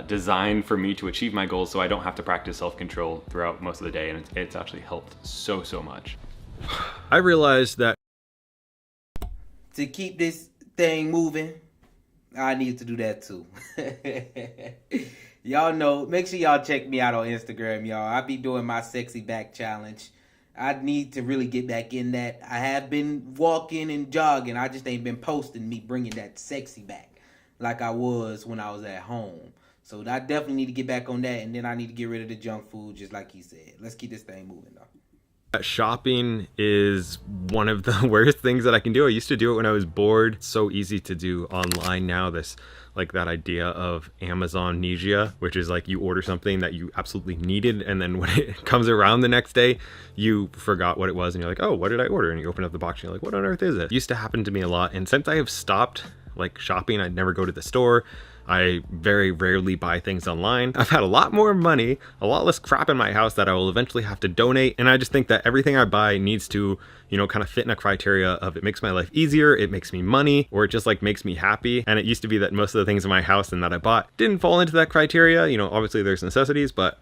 designed for me to achieve my goals so I don't have to practice self-control throughout most of the day. And it's actually helped so much. I realized that to keep this thing moving, I need to do that too. Y'all know, make sure y'all check me out on Instagram, y'all. I be doing my sexy back challenge. I need to really get back in that. I have been walking and jogging. I just ain't been posting me bringing that sexy back like I was when I was at home. So I definitely need to get back on that, and then I need to get rid of the junk food, just like he said. Let's keep this thing moving, though. Shopping is one of the worst things that I can do. I used to do it when I was bored. It's so easy to do online now. That idea of Amazonnesia, which is like you order something that you absolutely needed, and then when it comes around the next day, you forgot what it was, and you're like, oh, what did I order? And you open up the box and you're like, what on earth is it? It used to happen to me a lot. And since I have stopped shopping, I'd never go to the store. I very rarely buy things online. I've had a lot more money, a lot less crap in my house that I will eventually have to donate. And I just think that everything I buy needs to, kind of fit in a criteria of it makes my life easier, it makes me money, or it just makes me happy. And it used to be that most of the things in my house and that I bought didn't fall into that criteria. Obviously there's necessities, but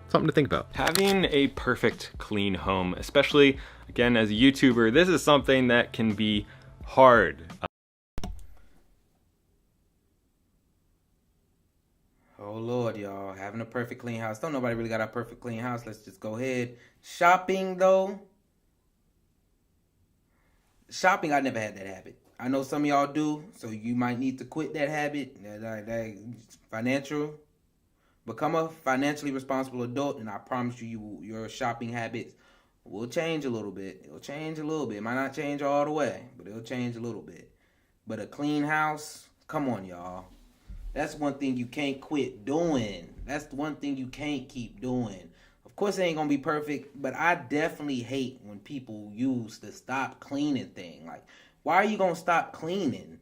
something to think about. Having a perfect clean home, especially again as a YouTuber, this is something that can be hard. Oh Lord, y'all, having a perfect clean house. Don't nobody really got a perfect clean house. Let's just go ahead. Shopping though. Shopping, I never had that habit. I know some of y'all do, so you might need to quit that habit. Become a financially responsible adult, and I promise you, your shopping habits will change a little bit. It'll change a little bit. It might not change all the way, but it'll change a little bit. But a clean house, come on, y'all. That's one thing you can't quit doing. That's the one thing you can't keep doing. Of course, it ain't gonna be perfect, but I definitely hate when people use the stop cleaning thing. Why are you gonna stop cleaning?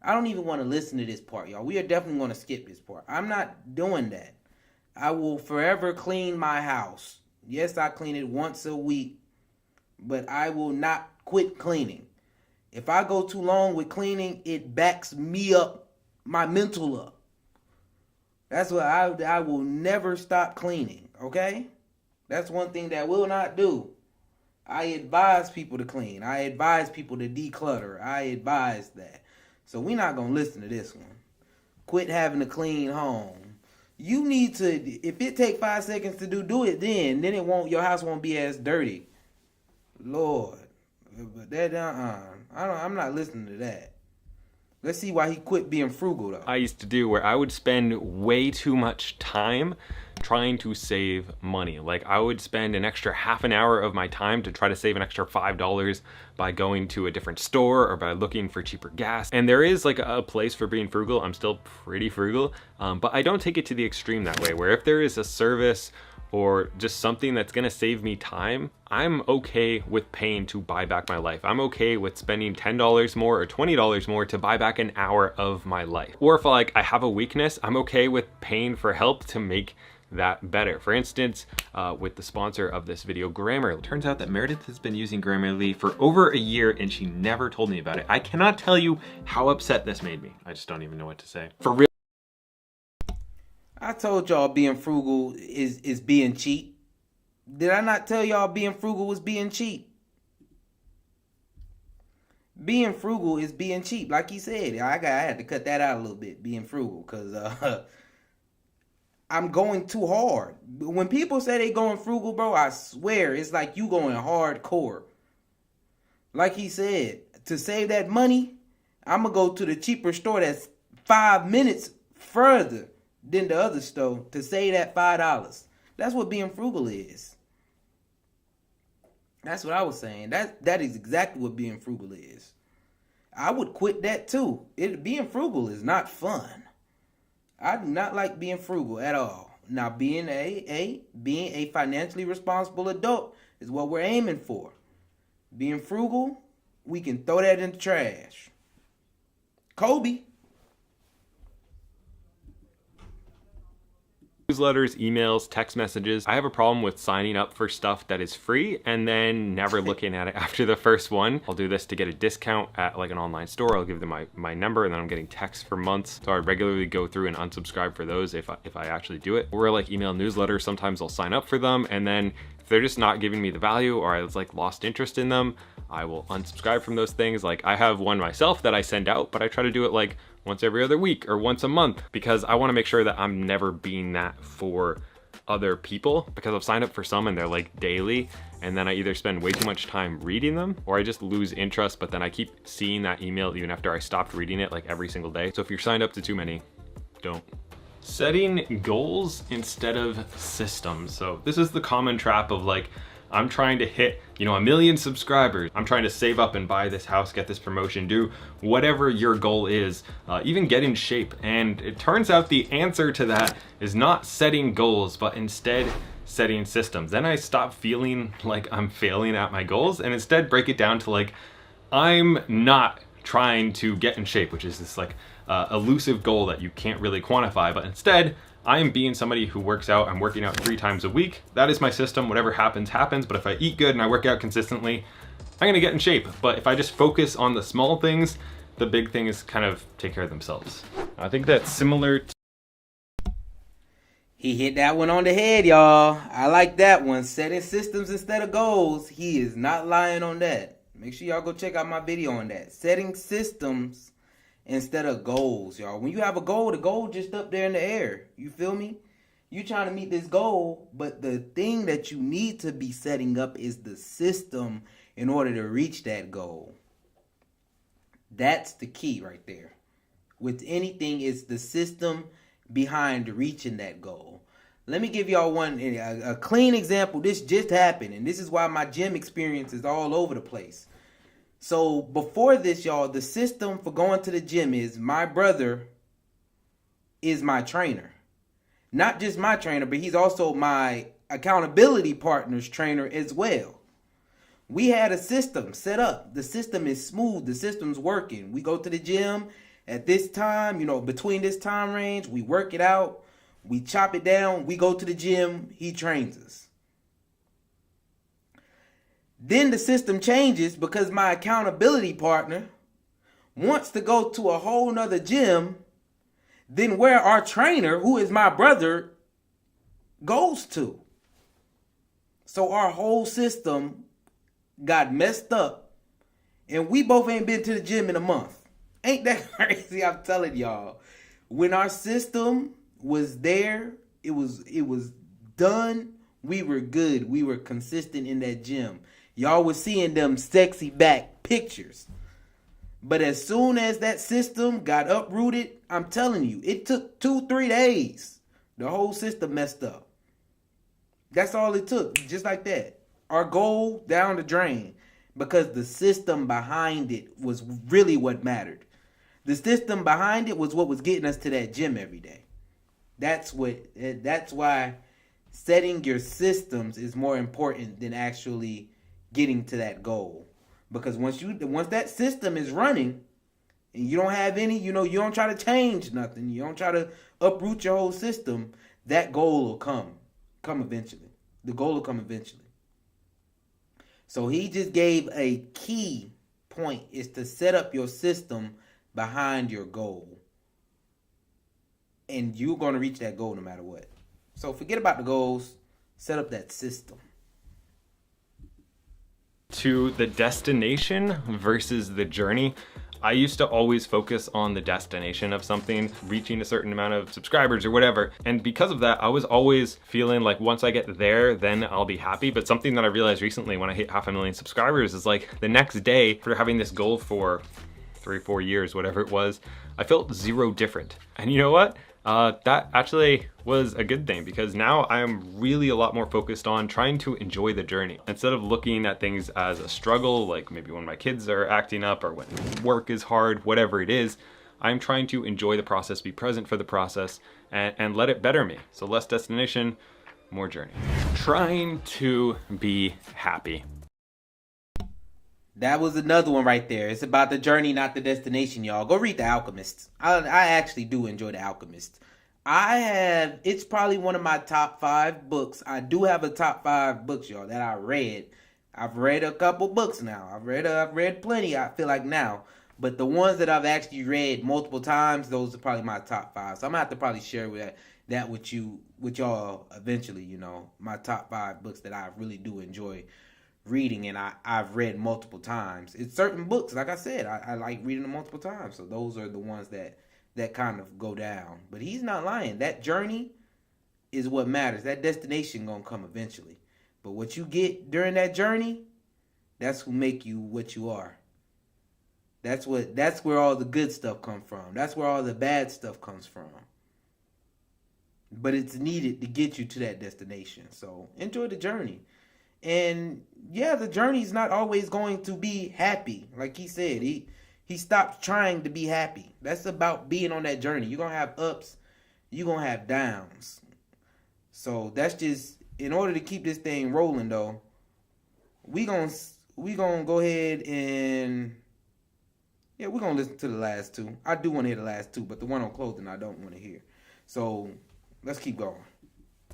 I don't even want to listen to this part, y'all. We are definitely gonna skip this part. I'm not doing that. I will forever clean my house. Yes, I clean it once a week, but I will not quit cleaning. If I go too long with cleaning, it backs me up, my mental up. That's why I will never stop cleaning, okay? That's one thing that I will not do. I advise people to clean. I advise people to declutter. I advise that. So we're not going to listen to this one. Quit having a clean home. You need to, if it take 5 seconds to do it then it won't, your house won't be as dirty. Lord. But that, I'm not listening to that. Let's see why he quit being frugal, though. I used to do where I would spend way too much time trying to save money. Like I would spend an extra half an hour of my time to try to save an extra $5 by going to a different store or by looking for cheaper gas. And there is like a place for being frugal. I'm still pretty frugal, but I don't take it to the extreme that way, where if there is a service or just something that's gonna save me time, I'm okay with paying to buy back my life. I'm okay with spending $10 more or $20 more to buy back an hour of my life. Or if like I have a weakness, I'm okay with paying for help to make that better. For instance, with the sponsor of this video, Grammarly. It turns out that Meredith has been using Grammarly for over a year and she never told me about it. I cannot tell you how upset this made me. I just don't even know what to say. For real. I told y'all being frugal is being cheap. Did I not tell y'all being frugal was being cheap? Being frugal is being cheap. Like he said, I had to cut that out a little bit, being frugal, because I'm going too hard. When people say they going frugal, bro, I swear it's like you going hardcore. Like he said, to save that money, I'm going to go to the cheaper store that's 5 minutes further than the other store to save that $5. That's what being frugal is. That's what I was saying. That is exactly what being frugal is. I would quit that too. Being frugal is not fun. I do not like being frugal at all. Now, being a financially responsible adult is what we're aiming for. Being frugal, we can throw that in the trash. Kobe. Newsletters, emails, text messages. I have a problem with signing up for stuff that is free and then never looking at it after the first one. I'll do this to get a discount at like an online store. I'll give them my number and then I'm getting texts for months. So I regularly go through and unsubscribe for those if I actually do it. Or like email newsletters, sometimes I'll sign up for them and then if they're just not giving me the value or I was like lost interest in them, I will unsubscribe from those things. Like I have one myself that I send out, but I try to do it like once every other week or once a month because I want to make sure that I'm never being that for other people, because I've signed up for some and they're like daily and then I either spend way too much time reading them or I just lose interest, but then I keep seeing that email even after I stopped reading it like every single day. So if you're signed up to too many, don't. Setting goals instead of systems. So this is the common trap of like, I'm trying to hit, 1 million subscribers. I'm trying to save up and buy this house, get this promotion, do whatever your goal is, even get in shape. And it turns out the answer to that is not setting goals, but instead setting systems. Then I stop feeling like I'm failing at my goals and instead break it down to like, I'm not trying to get in shape, which is this like elusive goal that you can't really quantify, but instead, I am being somebody who works out. I'm working out 3 times a week. That is my system. Whatever happens, happens. But if I eat good and I work out consistently, I'm gonna get in shape. But if I just focus on the small things, the big things kind of take care of themselves. I think that's similar to... He hit that one on the head, y'all. I like that one. Setting systems instead of goals. He is not lying on that. Make sure y'all go check out my video on that. Setting systems instead of goals, y'all. When you have a goal, the goal just up there in the air. You feel me? You trying to meet this goal, but the thing that you need to be setting up is the system in order to reach that goal. That's the key right there. With anything, it's the system behind reaching that goal. Let me give y'all a clean example. This just happened, and this is why my gym experience is all over the place. So before this, y'all, the system for going to the gym is my brother is my trainer. Not just my trainer, but he's also my accountability partner's trainer as well. We had a system set up. The system is smooth. The system's working. We go to the gym at this time, between this time range, we work it out. We chop it down. We go to the gym. He trains us. Then the system changes because my accountability partner wants to go to a whole nother gym than where our trainer, who is my brother, goes to. So our whole system got messed up, and we both ain't been to the gym in a month. Ain't that crazy? I'm telling y'all. When our system was there, it was done, we were good. We were consistent in that gym. Y'all was seeing them sexy back pictures. But as soon as that system got uprooted, I'm telling you, it took 2-3 days. The whole system messed up. That's all it took, just like that. Our goal down the drain, because the system behind it was really what mattered. The system behind it was what was getting us to that gym every day. That's why setting your systems is more important than actually getting to that goal. Because once that system is running and you don't have any, you don't try to change nothing, you don't try to uproot your whole system, that goal will come eventually. The goal will come eventually. So he just gave a key point, is to set up your system behind your goal. And you're going to reach that goal no matter what. So forget about the goals, set up that system. To the destination versus the journey. I used to always focus on the destination of something, reaching a certain amount of subscribers or whatever. And because of that, I was always feeling like once I get there, then I'll be happy. But something that I realized recently when I hit 500,000 subscribers is like the next day, for having this goal for 3 or 4 years, whatever it was, I felt zero different. And you know what? That actually was a good thing, because now I am really a lot more focused on trying to enjoy the journey. Instead of looking at things as a struggle, like maybe when my kids are acting up or when work is hard, whatever it is, I'm trying to enjoy the process, be present for the process, and let it better me. So less destination, more journey. Trying to be happy. That was another one right there. It's about the journey, not the destination, y'all. Go read The Alchemist. I actually do enjoy The Alchemist. It's probably one of my top 5 books. I do have a top 5 books, y'all, that I read. I've read a couple books now. I've read plenty, I feel like, now. But the ones that I've actually read multiple times, those are probably my top 5. So I'm going to have to probably share that with y'all eventually, my top 5 books that I really do enjoy reading, and I've read multiple times. It's certain books, like I said, I like reading them multiple times. So those are the ones that kind of go down. But he's not lying. That journey is what matters. That destination gonna come eventually. But what you get during that journey, that's who make you what you are. That's where all the good stuff comes from. That's where all the bad stuff comes from. But it's needed to get you to that destination. So enjoy the journey. And yeah, the journey is not always going to be happy. Like he said, he stopped trying to be happy. That's about being on that journey. You're going to have ups, you're going to have downs. So that's just, in order to keep this thing rolling though, we going to go ahead and, yeah, we're going to listen to the last 2. I do want to hear the last 2, but the one on clothing I don't want to hear. So let's keep going.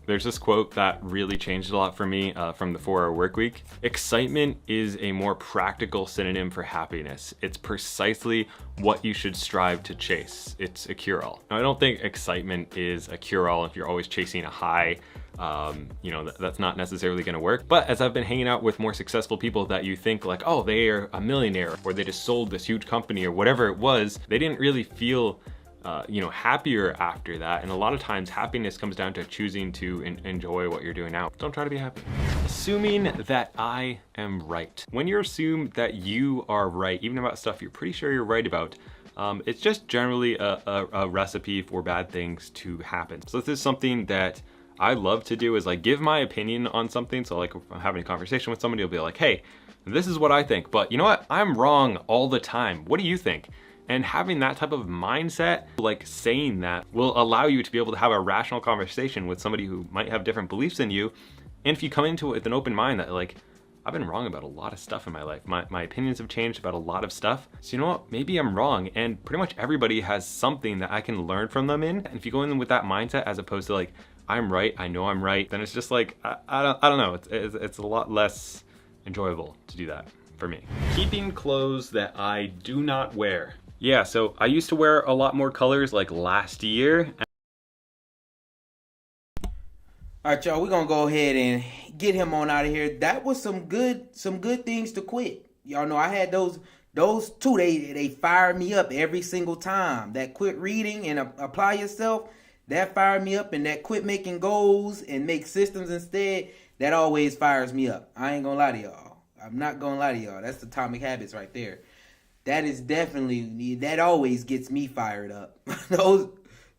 There's this quote that really changed a lot for me from the 4-Hour Workweek. Excitement is a more practical synonym for happiness. It's precisely what you should strive to chase. It's a cure-all. Now, I don't think excitement is a cure-all if you're always chasing a high. That's not necessarily going to work. But as I've been hanging out with more successful people that you think like, oh, they are a millionaire, or they just sold this huge company or whatever it was, they didn't really feel happier after that. And a lot of times happiness comes down to choosing to enjoy what you're doing now. Don't try to be happy. Assuming that I am right. When you assume that you are right, even about stuff you're pretty sure you're right about, it's just generally a recipe for bad things to happen. So this is something that I love to do, is like give my opinion on something. So like if I'm having a conversation with somebody, I'll be like, hey, this is what I think, but you know what? I'm wrong all the time. What do you think? And having that type of mindset, like saying that, will allow you to be able to have a rational conversation with somebody who might have different beliefs than you. And if you come into it with an open mind that like, I've been wrong about a lot of stuff in my life. My opinions have changed about a lot of stuff. So you know what, maybe I'm wrong. And pretty much everybody has something that I can learn from them in. And if you go in with that mindset, as opposed to like, I'm right, I know I'm right, then it's just like, I don't know, it's a lot less enjoyable to do that for me. Keeping clothes that I do not wear. Yeah, so I used to wear a lot more colors like last year. All right, y'all, we're gonna go ahead and get him on out of here. That was some good things to quit. Y'all know I had those two. They fired me up every single time. That quit reading and apply yourself, that fired me up, and that quit making goals and make systems instead, that always fires me up. I ain't gonna lie to y'all. I'm not gonna lie to y'all. That's Atomic Habits right there. That is definitely, that always gets me fired up.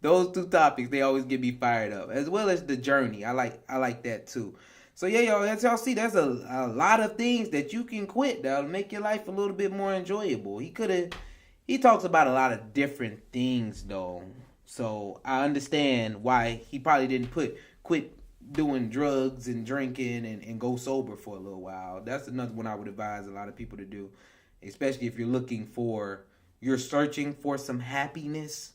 Those two topics, they always get me fired up, as well as the journey. I like that too. So yeah, y'all, as y'all see, there's a lot of things that you can quit that'll make your life a little bit more enjoyable. He talks about a lot of different things though. So I understand why he probably didn't quit doing drugs and drinking and go sober for a little while. That's another one I would advise a lot of people to do, especially if you're searching for some happiness.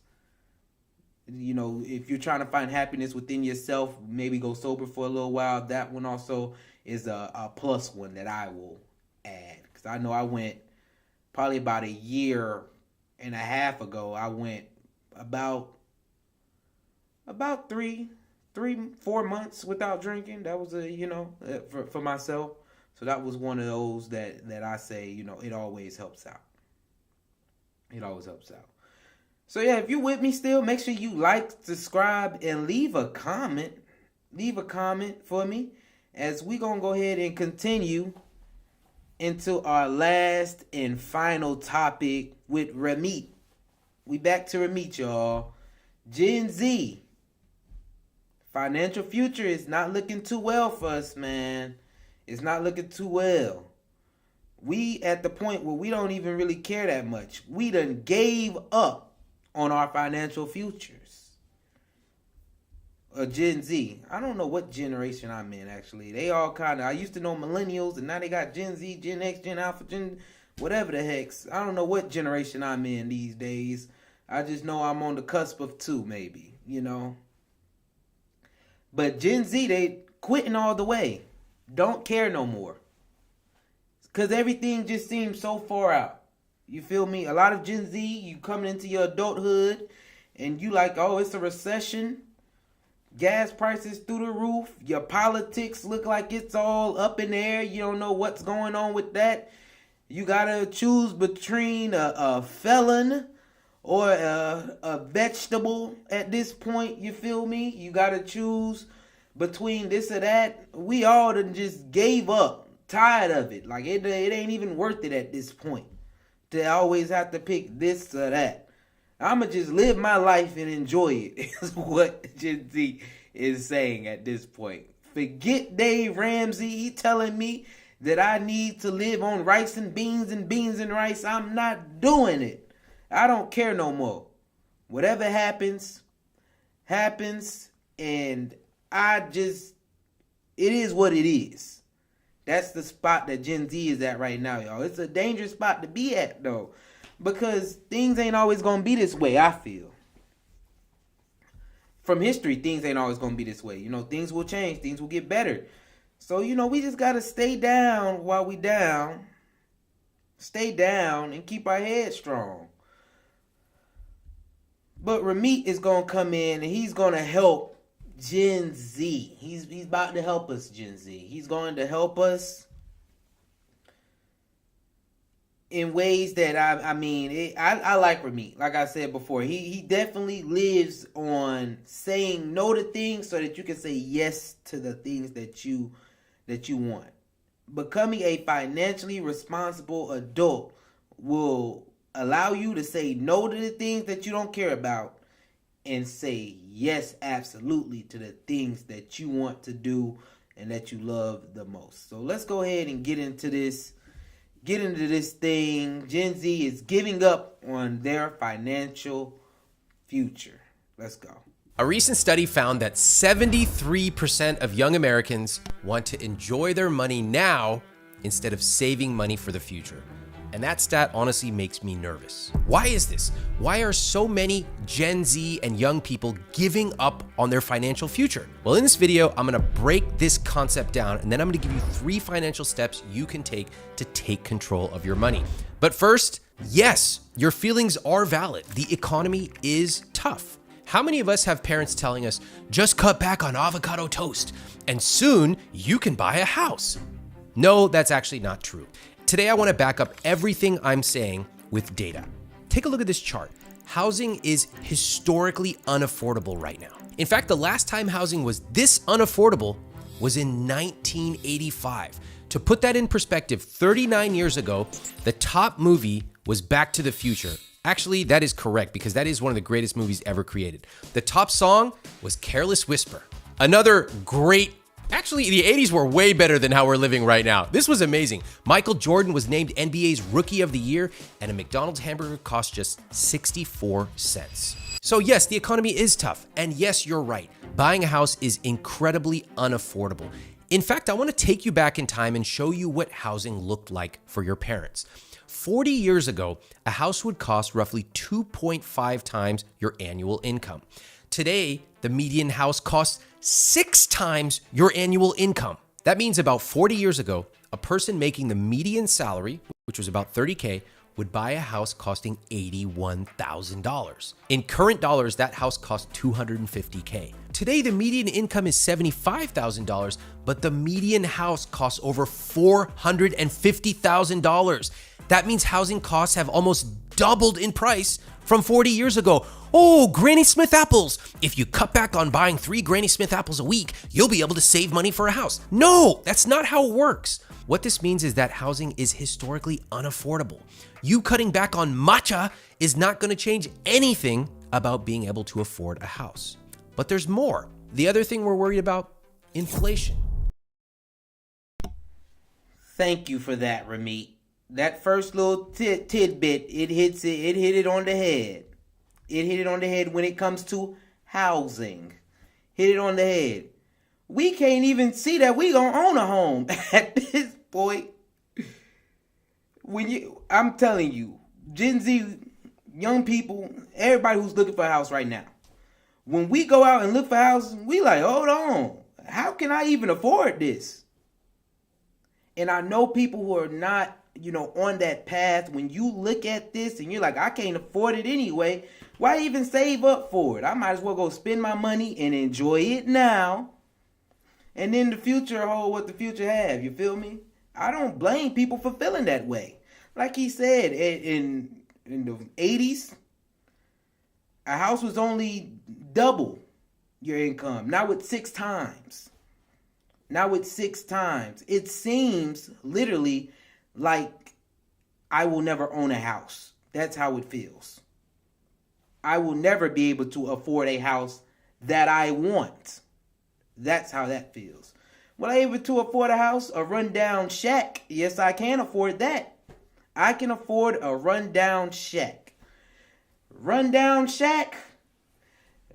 You know, if you're trying to find happiness within yourself, maybe go sober for a little while. That one also is a plus one that I will add. Because I know I went probably about a year and a half ago. I went about 4 months without drinking. That was for myself. So that was one of those that I say, it always helps out. It always helps out. So yeah, if you're with me still, make sure you like, subscribe, and leave a comment. Leave a comment for me as we gonna go ahead and continue into our last and final topic with Ramit. We back to Ramit, y'all. Gen Z. Financial future is not looking too well for us, man. It's not looking too well. We at the point where we don't even really care that much. We done gave up on our financial futures. Gen Z. I don't know what generation I'm in, actually. They all kind of, I used to know millennials, and now they got Gen Z, Gen X, Gen Alpha, Gen whatever the heck. I don't know what generation I'm in these days. I just know I'm on the cusp of two, maybe, But Gen Z, they quitting all the way. Don't care no more. Because everything just seems so far out. You feel me? A lot of Gen Z, you coming into your adulthood and you like, oh, it's a recession. Gas prices through the roof. Your politics look like it's all up in the air. You don't know what's going on with that. You got to choose between a felon or a vegetable at this point. You feel me? You got to choose between this or that. We all done just gave up. Tired of it. Like it ain't even worth it at this point to always have to pick this or that. I'ma just live my life and enjoy it, is what Gen Z is saying at this point. Forget Dave Ramsey. He telling me that I need to live on rice and beans and rice. I'm not doing it. I don't care no more. Whatever happens, and it is what it is. That's the spot that Gen Z is at right now, y'all. It's a dangerous spot to be at, though, because things ain't always going to be this way, I feel. From history, things ain't always going to be this way. Things will change. Things will get better. So, we just got to stay down while we down. Stay down and keep our head strong. But Ramit is going to come in and he's going to help Gen Z. He's about to help us, Gen Z. He's going to help us in ways that I like Ramit. Like I said before, he definitely lives on saying no to things so that you can say yes to the things that you want. Becoming a financially responsible adult will allow you to say no to the things that you don't care about and say yes, absolutely, to the things that you want to do and that you love the most. So let's go ahead and get into this thing. Gen Z is giving up on their financial future. Let's go. A recent study found that 73% of young Americans want to enjoy their money now instead of saving money for the future. And that stat honestly makes me nervous. Why is this? Why are so many Gen Z and young people giving up on their financial future? Well, in this video, I'm gonna break this concept down, and then I'm gonna give you 3 financial steps you can take to take control of your money. But first, yes, your feelings are valid. The economy is tough. How many of us have parents telling us, just cut back on avocado toast, and soon you can buy a house? No, that's actually not true. Today, I want to back up everything I'm saying with data. Take a look at this chart. Housing is historically unaffordable right now. In fact, the last time housing was this unaffordable was in 1985. To put that in perspective, 39 years ago, the top movie was Back to the Future. Actually, that is correct because that is one of the greatest movies ever created. The top song was Careless Whisper. Another great. Actually, the 80s were way better than how we're living right now. This was amazing. Michael Jordan was named NBA's Rookie of the Year, and a McDonald's hamburger cost just 64 cents. So yes, the economy is tough. And yes, you're right. Buying a house is incredibly unaffordable. In fact, I want to take you back in time and show you what housing looked like for your parents. 40 years ago, a house would cost roughly 2.5 times your annual income. Today, the median house costs 6 times your annual income. That means about 40 years ago, a person making the median salary, which was about $30K, would buy a house costing $81,000. In current dollars, that house costs $250K. Today, the median income is $75,000, but the median house costs over $450,000. That means housing costs have almost doubled in price from 40 years ago. Oh, Granny Smith apples. If you cut back on buying 3 Granny Smith apples a week, you'll be able to save money for a house. No, that's not how it works. What this means is that housing is historically unaffordable. You cutting back on matcha is not going to change anything about being able to afford a house. But there's more. The other thing we're worried about, inflation. Thank you for that, Ramit. That first little tidbit, it hit it on the head. It hit it on the head when it comes to housing. Hit it on the head. We can't even see that we gonna own a home at this point. I'm telling you, Gen Z, young people, everybody who's looking for a house right now, when we go out and look for houses, we like, hold on, how can I even afford this? And I know people who are not, on that path. When you look at this and you're like, I can't afford it anyway, why even save up for it? I might as well go spend my money and enjoy it now. And then the future hold what the future have. You feel me? I don't blame people for feeling that way. Like he said, in the 80s, a house was only double your income. Now it's 6 times. It seems literally like I will never own a house. That's how it feels. I will never be able to afford a house that I want. That's how that feels. Will I be able to afford a house, a rundown shack? Yes, I can afford that. I can afford a rundown shack. Rundown shack,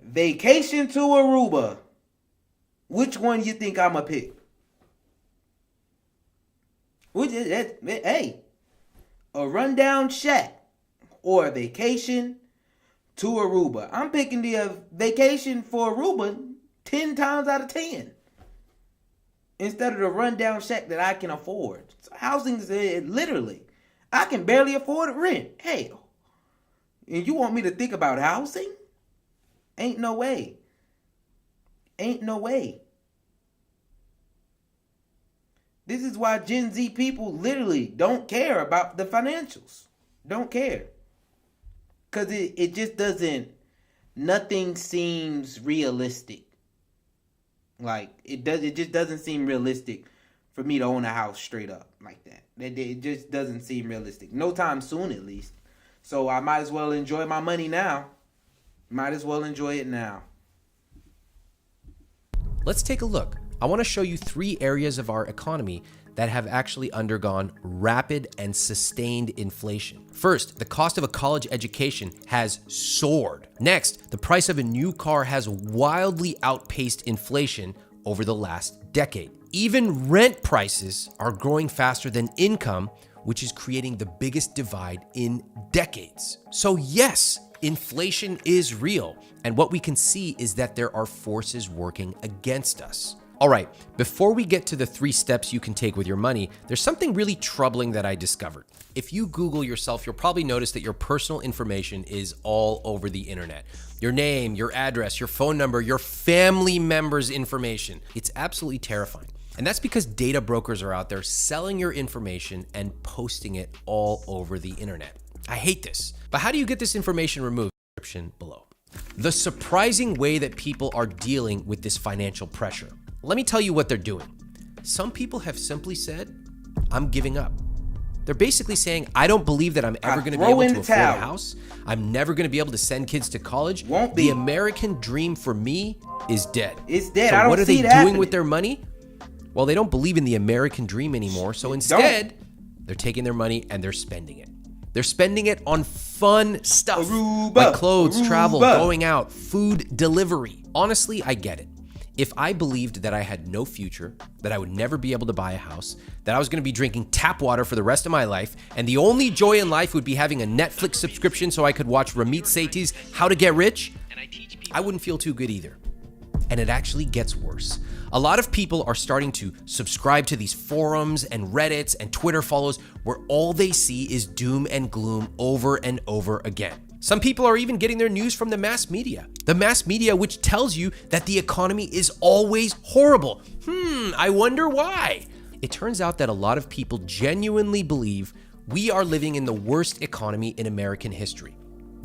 vacation to Aruba. Which one you think I'm going to pick? Hey, a rundown shack or a vacation to Aruba. I'm picking the vacation for Aruba 10 times out of 10 instead of the rundown shack that I can afford. So housing is literally, I can barely afford rent. Hell, and you want me to think about housing? Ain't no way. This is why Gen Z people literally don't care about the financials. Don't care. Because it just doesn't, nothing seems realistic. Like, it just doesn't seem realistic for me to own a house straight up like that. It just doesn't seem realistic. No time soon, at least. So I might as well enjoy my money now. Might as well enjoy it now. Let's take a look. I want to show you 3 areas of our economy that have actually undergone rapid and sustained inflation. First, the cost of a college education has soared. Next, the price of a new car has wildly outpaced inflation over the last decade. Even rent prices are growing faster than income, which is creating the biggest divide in decades. So yes, inflation is real, and what we can see is that there are forces working against us. All right, before we get to the 3 steps you can take with your money, there's something really troubling that I discovered. If you Google yourself, you'll probably notice that your personal information is all over the internet. Your name, your address, your phone number, your family members' information. It's absolutely terrifying. And that's because data brokers are out there selling your information and posting it all over the internet. I hate this. But how do you get this information removed? Description below. The surprising way that people are dealing with this financial pressure. Let me tell you what they're doing. Some people have simply said, I'm giving up. They're basically saying, I don't believe that I'm ever going to be able to afford a house. I'm never going to be able to send kids to college. Won't be. The American dream for me is dead. It's dead. So I don't what are see they it doing happening. with their money? Well, they don't believe in the American dream anymore. So instead, they're taking their money and they're spending it. They're spending it on fun stuff like clothes, travel, going out, food delivery. Honestly, I get it. If I believed that I had no future, that I would never be able to buy a house, that I was going to be drinking tap water for the rest of my life, and the only joy in life would be having a Netflix subscription so I could watch Ramit Sethi's How to Get Rich, I wouldn't feel too good either. And it actually gets worse. A lot of people are starting to subscribe to these forums and Reddits and Twitter follows where all they see is doom and gloom over and over again. Some people are even getting their news from the mass media. The mass media which tells you that the economy is always horrible. I wonder why. It turns out that a lot of people genuinely believe we are living in the worst economy in American history.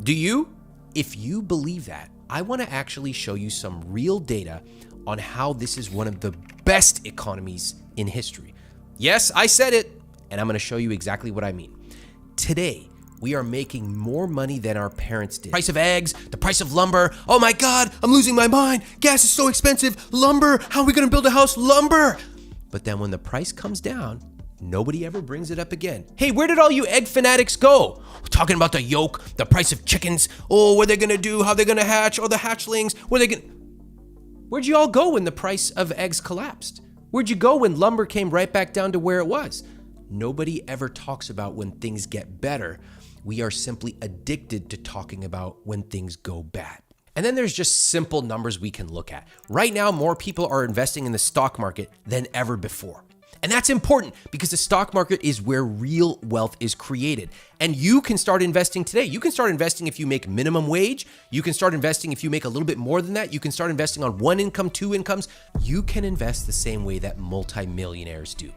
Do you? If you believe that, I want to actually show you some real data on how this is one of the best economies in history. Yes, I said it, and I'm going to show you exactly what I mean. Today, we are making more money than our parents did. Price of eggs, the price of lumber. Oh my God, I'm losing my mind. Gas is so expensive. Lumber, how are we going to build a house? Lumber. But then when the price comes down, nobody ever brings it up again. Hey, where did all you egg fanatics go? Talking about the yolk, the price of chickens. Oh, what are they going to do? How they're going to hatch? Oh, the hatchlings. Where'd you all go when the price of eggs collapsed? Where'd you go when lumber came right back down to where it was? Nobody ever talks about when things get better. We are simply addicted to talking about when things go bad. And then there's just simple numbers we can look at. Right now, more people are investing in the stock market than ever before. And that's important because the stock market is where real wealth is created. And you can start investing today. You can start investing if you make minimum wage. You can start investing if you make a little bit more than that. You can start investing on 1 income, 2 incomes. You can invest the same way that multimillionaires do.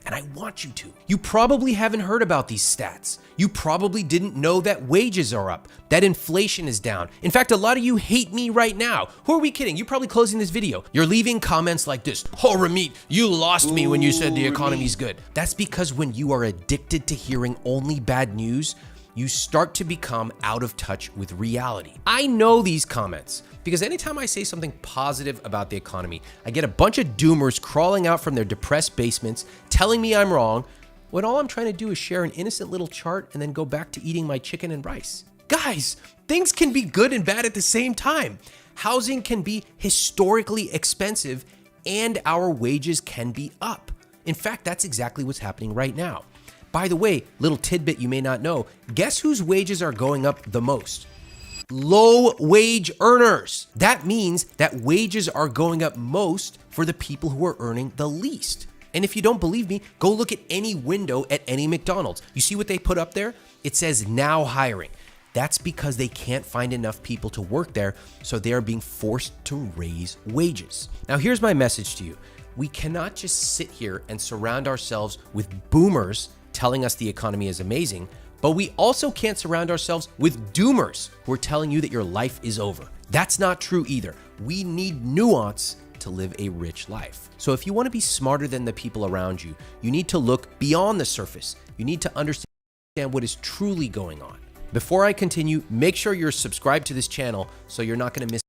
And I want you to. You probably haven't heard about these stats. You probably didn't know that wages are up, that inflation is down. In fact, a lot of you hate me right now. Who are we kidding? You're probably closing this video. You're leaving comments like this. Oh, Ramit, you lost me when you said the economy's good. That's because when you are addicted to hearing only bad news, you start to become out of touch with reality. I know these comments because anytime I say something positive about the economy, I get a bunch of doomers crawling out from their depressed basements telling me I'm wrong, when all I'm trying to do is share an innocent little chart and then go back to eating my chicken and rice. Guys, things can be good and bad at the same time. Housing can be historically expensive and our wages can be up. In fact, that's exactly what's happening right now. By the way, little tidbit you may not know, guess whose wages are going up the most? Low wage earners. That means that wages are going up most for the people who are earning the least. And if you don't believe me, go look at any window at any McDonald's. You see what they put up there? It says now hiring. That's because they can't find enough people to work there, so they are being forced to raise wages. Now here's my message to you. We cannot just sit here and surround ourselves with boomers telling us the economy is amazing, but we also can't surround ourselves with doomers who are telling you that your life is over. That's not true either. We need nuance to live a rich life. So if you want to be smarter than the people around you, you need to look beyond the surface. You need to understand what is truly going on. Before I continue, make sure you're subscribed to this channel so you're not going to miss.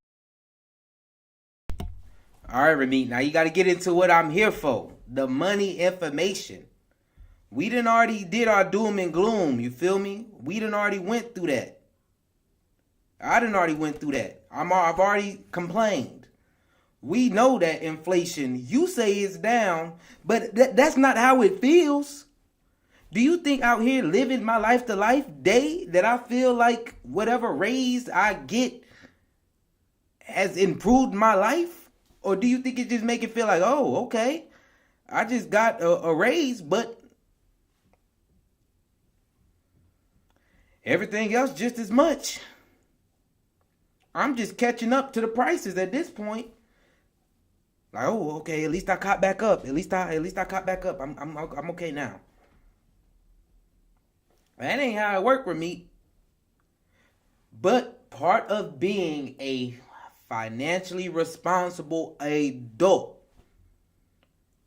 All right, Ramit, now you got to get into what I'm here for, the money information. We done already did our doom and gloom, you feel me? We done already went through that. I done already went through that. I've already complained. We know that inflation, you say it's down, but that's not how it feels. Do you think out here living my life to life day that I feel like whatever raise I get has improved my life? Or do you think it just make it feel like, oh, okay, I just got a raise, but everything else just as much? I'm just catching up to the prices at this point. Like, oh, okay, at least I caught back up. At least I caught back up. I'm okay now. That ain't how it work with me. But part of being a financially responsible adult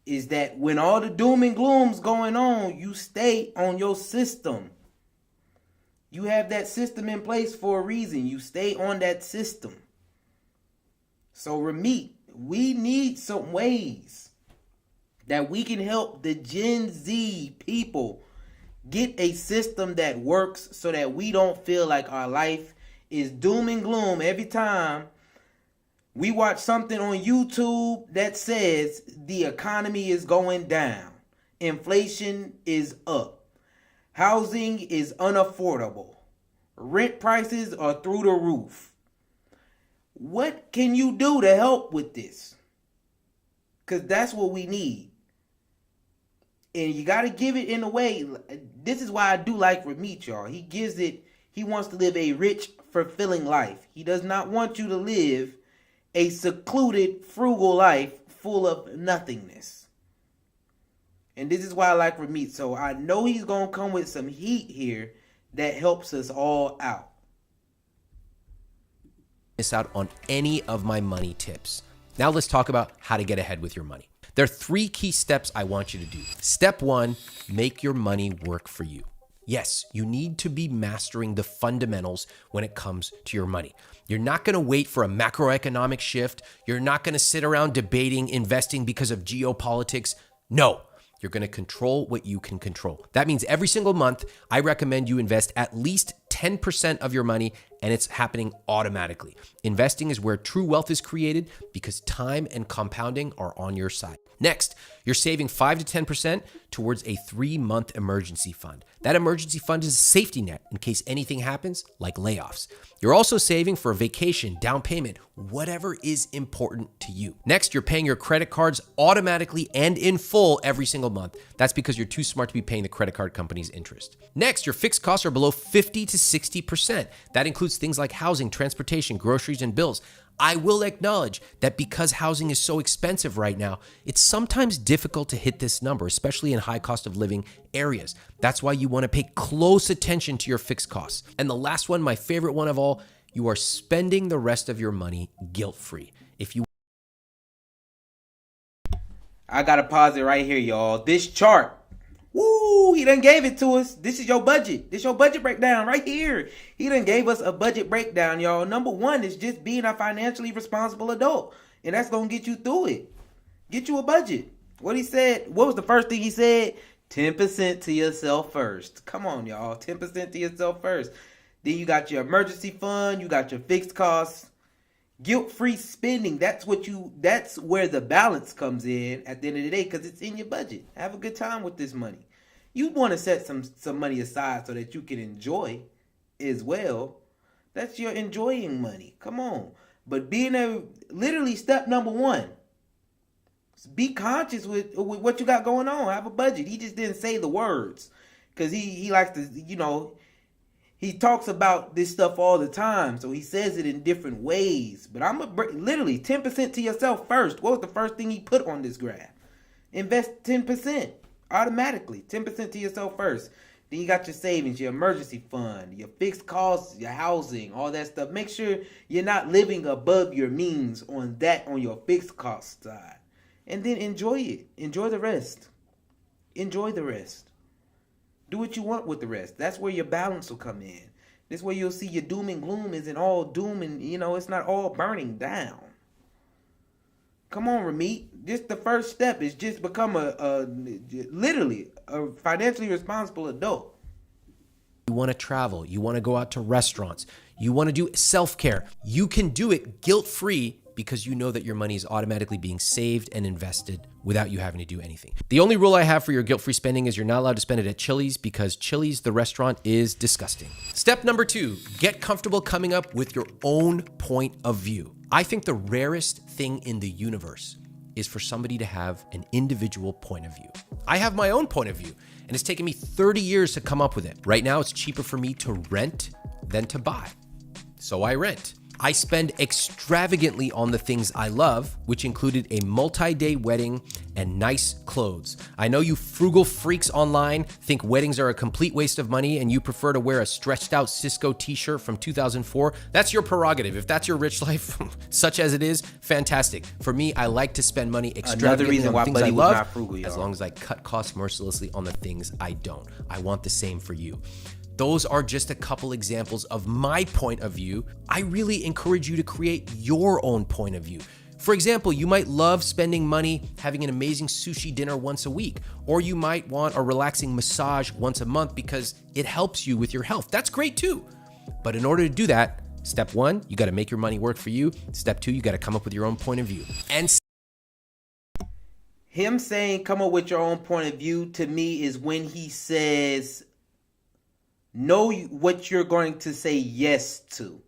is that when all the doom and gloom's going on, you stay on your system. You have that system in place for a reason. You stay on that system. So Ramit, we need some ways that we can help the Gen Z people get a system that works so that we don't feel like our life is doom and gloom every time we watch something on YouTube that says the economy is going down, inflation is up, housing is unaffordable, rent prices are through the roof. What can you do to help with this? Because that's what we need. And you got to give it in a way. This is why I do like Ramit, y'all. He gives it, he wants to live a rich, fulfilling life. He does not want you to live a secluded, frugal life full of nothingness. And this is why I like Ramit. So I know he's going to come with some heat here that helps us all out. Miss out on any of my money tips. Now let's talk about how to get ahead with your money. There are 3 key steps I want you to do. Step 1, make your money work for you. Yes, you need to be mastering the fundamentals when it comes to your money. You're not going to wait for a macroeconomic shift. You're not going to sit around debating investing because of geopolitics. No, you're going to control what you can control. That means every single month, I recommend you invest at least 10% of your money, and it's happening automatically. Investing is where true wealth is created because time and compounding are on your side. Next, you're saving 5 to 10% towards a 3-month emergency fund. That emergency fund is a safety net in case anything happens, like layoffs. You're also saving for a vacation, down payment, whatever is important to you. Next, you're paying your credit cards automatically and in full every single month. That's because you're too smart to be paying the credit card company's interest. Next, your fixed costs are below 50 to 60%. That includes things like housing, transportation, groceries, and bills. I will acknowledge that because housing is so expensive right now, it's sometimes difficult to hit this number, especially in high cost of living areas. That's why you want to pay close attention to your fixed costs. And the last one, my favorite one of all, you are spending the rest of your money guilt-free. If you I gotta pause it right here, y'all. This chart, woo, he done gave it to us. This is your budget. This your budget breakdown right here. He done gave us a budget breakdown, y'all. Number 1 is just being a financially responsible adult. And that's gonna get you through it. Get you a budget. What he said, what was the first thing he said? 10% to yourself first. Come on, y'all. 10% to yourself first. Then you got your emergency fund. You got your fixed costs. Guilt-free spending, that's where the balance comes in at the end of the day, because it's in your budget. Have a good time with this money. You want to set some money aside so that you can enjoy as well. That's your enjoying money. Come on. But literally step number 1, be conscious with what you got going on. Have a budget. He just didn't say the words because he likes to, he talks about this stuff all the time, so he says it in different ways. But literally 10% to yourself first. What was the first thing he put on this graph? Invest 10% automatically. 10% to yourself first. Then you got your savings, your emergency fund, your fixed costs, your housing, all that stuff. Make sure you're not living above your means on your fixed cost side. And then enjoy it. Enjoy the rest. Enjoy the rest. Do what you want with the rest. That's where your balance will come in. This way you'll see your doom and gloom isn't all doom and, it's not all burning down. Come on, Ramit. This the first step is just become literally a financially responsible adult. You want to travel, you want to go out to restaurants, you want to do self-care. You can do it guilt-free because you know that your money is automatically being saved and invested without you having to do anything. The only rule I have for your guilt-free spending is you're not allowed to spend it at Chili's because Chili's, the restaurant, is disgusting. Step number 2, get comfortable coming up with your own point of view. I think the rarest thing in the universe is for somebody to have an individual point of view. I have my own point of view, and it's taken me 30 years to come up with it. Right now, it's cheaper for me to rent than to buy. So I rent. I spend extravagantly on the things I love, which included a multi-day wedding and nice clothes. I know you frugal freaks online think weddings are a complete waste of money and you prefer to wear a stretched out Cisco t-shirt from 2004. That's your prerogative. If that's your rich life, such as it is, fantastic. For me, I like to spend money extravagantly on things I love, frugal, as long as I cut costs mercilessly on the things I don't. I want the same for you. Those are just a couple examples of my point of view. I really encourage you to create your own point of view. For example, you might love spending money having an amazing sushi dinner once a week, or you might want a relaxing massage once a month because it helps you with your health. That's great too. But in order to do that, step 1, you got to make your money work for you. Step 2, you got to come up with your own point of view. And him saying come up with your own point of view to me is when he says know what you're going to say yes to.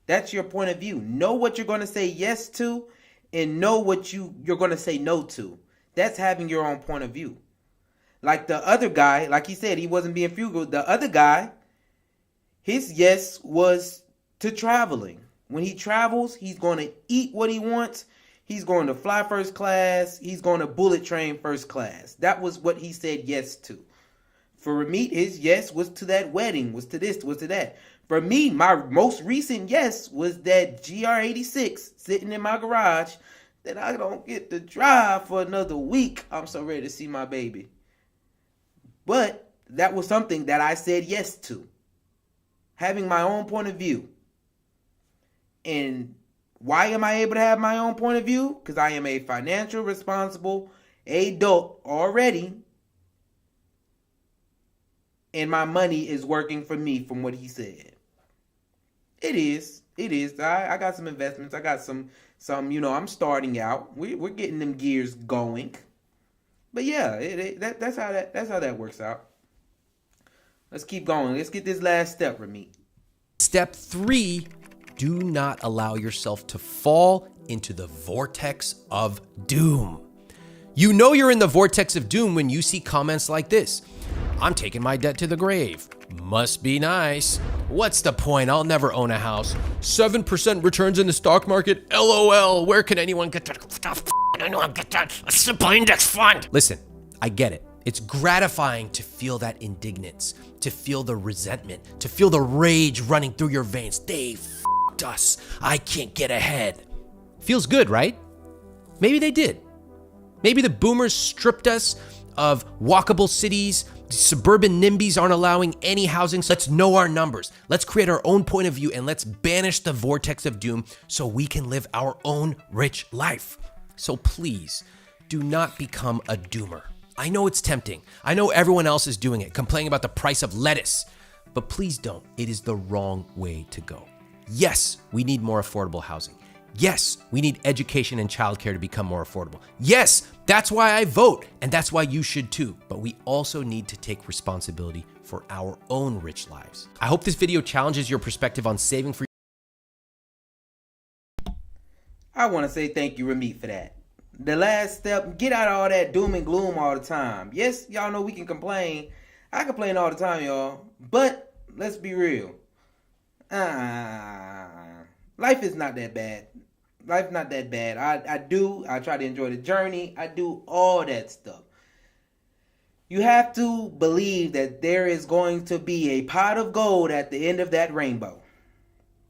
That's your point of view. Know what you're going to say yes to and know what you're going to say no to. That's having your own point of view. Like the other guy, like he said, he wasn't being frugal. The other guy, his yes was to traveling. When he travels, he's going to eat what he wants. He's going to fly first class. He's going to bullet train first class. That was what he said yes to. For Ramit, his yes was to that wedding, was to this, was to that. For me, my most recent yes was that GR86 sitting in my garage that I don't get to drive for another week. I'm so ready to see my baby. But that was something that I said yes to. Having my own point of view. And why am I able to have my own point of view? Because I am a financial responsible adult already. And my money is working for me from what he said. It is. I got some investments. I got some, I'm starting out. We're getting them gears going. But yeah, that's how that works out. Let's keep going. Let's get this last step, Ramit. Step 3, do not allow yourself to fall into the vortex of doom. You know you're in the vortex of doom when you see comments like this. I'm taking my debt to the grave. Must be nice. What's the point? I'll never own a house. 7% returns in the stock market. LOL. Where can anyone get that? I know I'm get that. A simple index fund. Listen, I get it. It's gratifying to feel that indignance, to feel the resentment, to feel the rage running through your veins. They f***ed us. I can't get ahead. Feels good, right? Maybe they did. Maybe the boomers stripped us of walkable cities. Suburban NIMBYs aren't allowing any housing. So let's know our numbers. Let's create our own point of view and let's banish the vortex of doom so we can live our own rich life. So please do not become a doomer. I know it's tempting. I know everyone else is doing it, complaining about the price of lettuce, but please don't. It is the wrong way to go. Yes, we need more affordable housing. Yes, we need education and childcare to become more affordable. Yes, that's why I vote, and that's why you should too. But we also need to take responsibility for our own rich lives. I hope this video challenges your perspective on saving for. I want to say thank you, Ramit, for that. The last step, get out of all that doom and gloom all the time. Yes, y'all know we can complain. I complain all the time, y'all. But let's be real. Life is not that bad. Life's not that bad. I try to enjoy the journey. I do all that stuff. You have to believe that there is going to be a pot of gold at the end of that rainbow.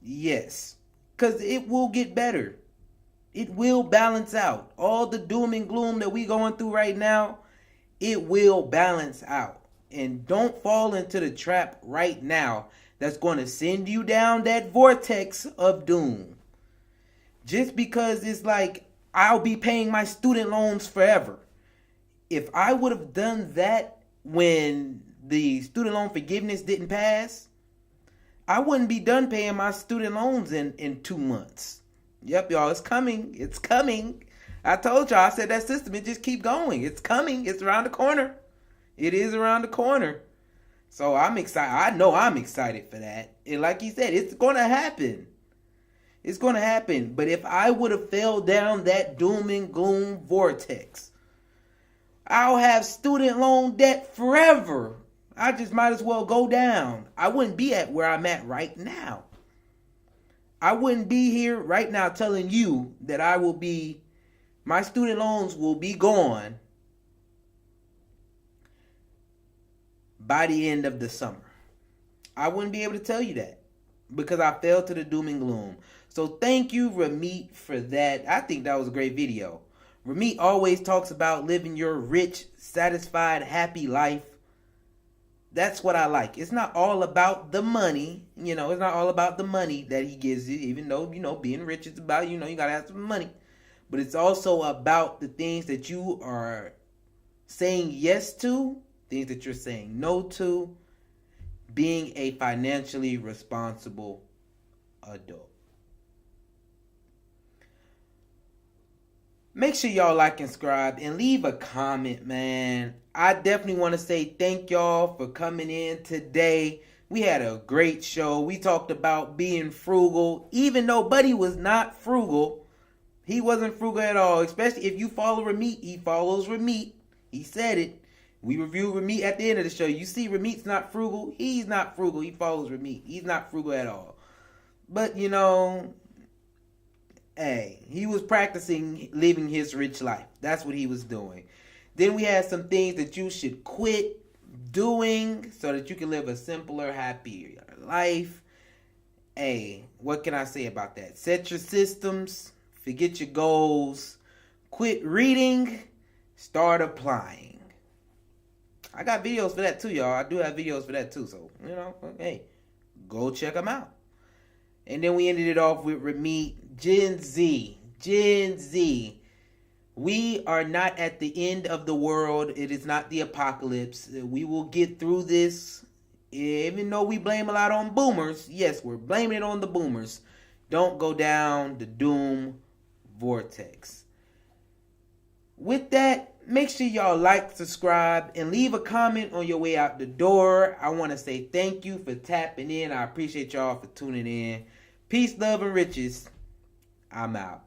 Yes. Because it will get better. It will balance out. All the doom and gloom that we going through right now, it will balance out. And don't fall into the trap right now that's going to send you down that vortex of doom. Just because it's like, I'll be paying my student loans forever. If I would have done that when the student loan forgiveness didn't pass, I wouldn't be done paying my student loans in 2 months. Yep, y'all, it's coming. It's coming. I told y'all, I said that system, it just keep going. It's coming. It's around the corner. It is around the corner. So I'm excited. I know I'm excited for that. And like he said, it's going to happen. It's going to happen. But if I would have fell down that doom and gloom vortex, I'll have student loan debt forever. I just might as well go down. I wouldn't be at where I'm at right now. I wouldn't be here right now telling you that my student loans will be gone by the end of the summer. I wouldn't be able to tell you that because I fell to the doom and gloom. So thank you, Ramit, for that. I think that was a great video. Ramit always talks about living your rich, satisfied, happy life. That's what I like. It's not all about the money. It's not all about the money that he gives you, even though, being rich is about, you got to have some money. But it's also about the things that you are saying yes to, things that you're saying no to, being a financially responsible adult. Make sure y'all like and subscribe and leave a comment, man. I definitely want to say thank y'all for coming in today. We had a great show. We talked about being frugal, even though Buddy was not frugal. He wasn't frugal at all, especially if you follow Ramit. He follows Ramit. He said it. We reviewed Ramit at the end of the show. You see Ramit's not frugal. He's not frugal. He follows Ramit. He's not frugal at all. But, hey, he was practicing living his rich life. That's what he was doing. Then we had some things that you should quit doing so that you can live a simpler, happier life. Hey, what can I say about that? Set your systems, forget your goals, quit reading, start applying. I got videos for that too, y'all. I do have videos for that too. So, hey, go check them out. And then we ended it off with Ramit, Gen Z. We are not at the end of the world. It is not the apocalypse. We will get through this. Even though we blame a lot on boomers. Yes, we're blaming it on the boomers. Don't go down the doom vortex. With that, make sure y'all like, subscribe, and leave a comment on your way out the door. I want to say thank you for tapping in. I appreciate y'all for tuning in. Peace, love, and riches. I'm out.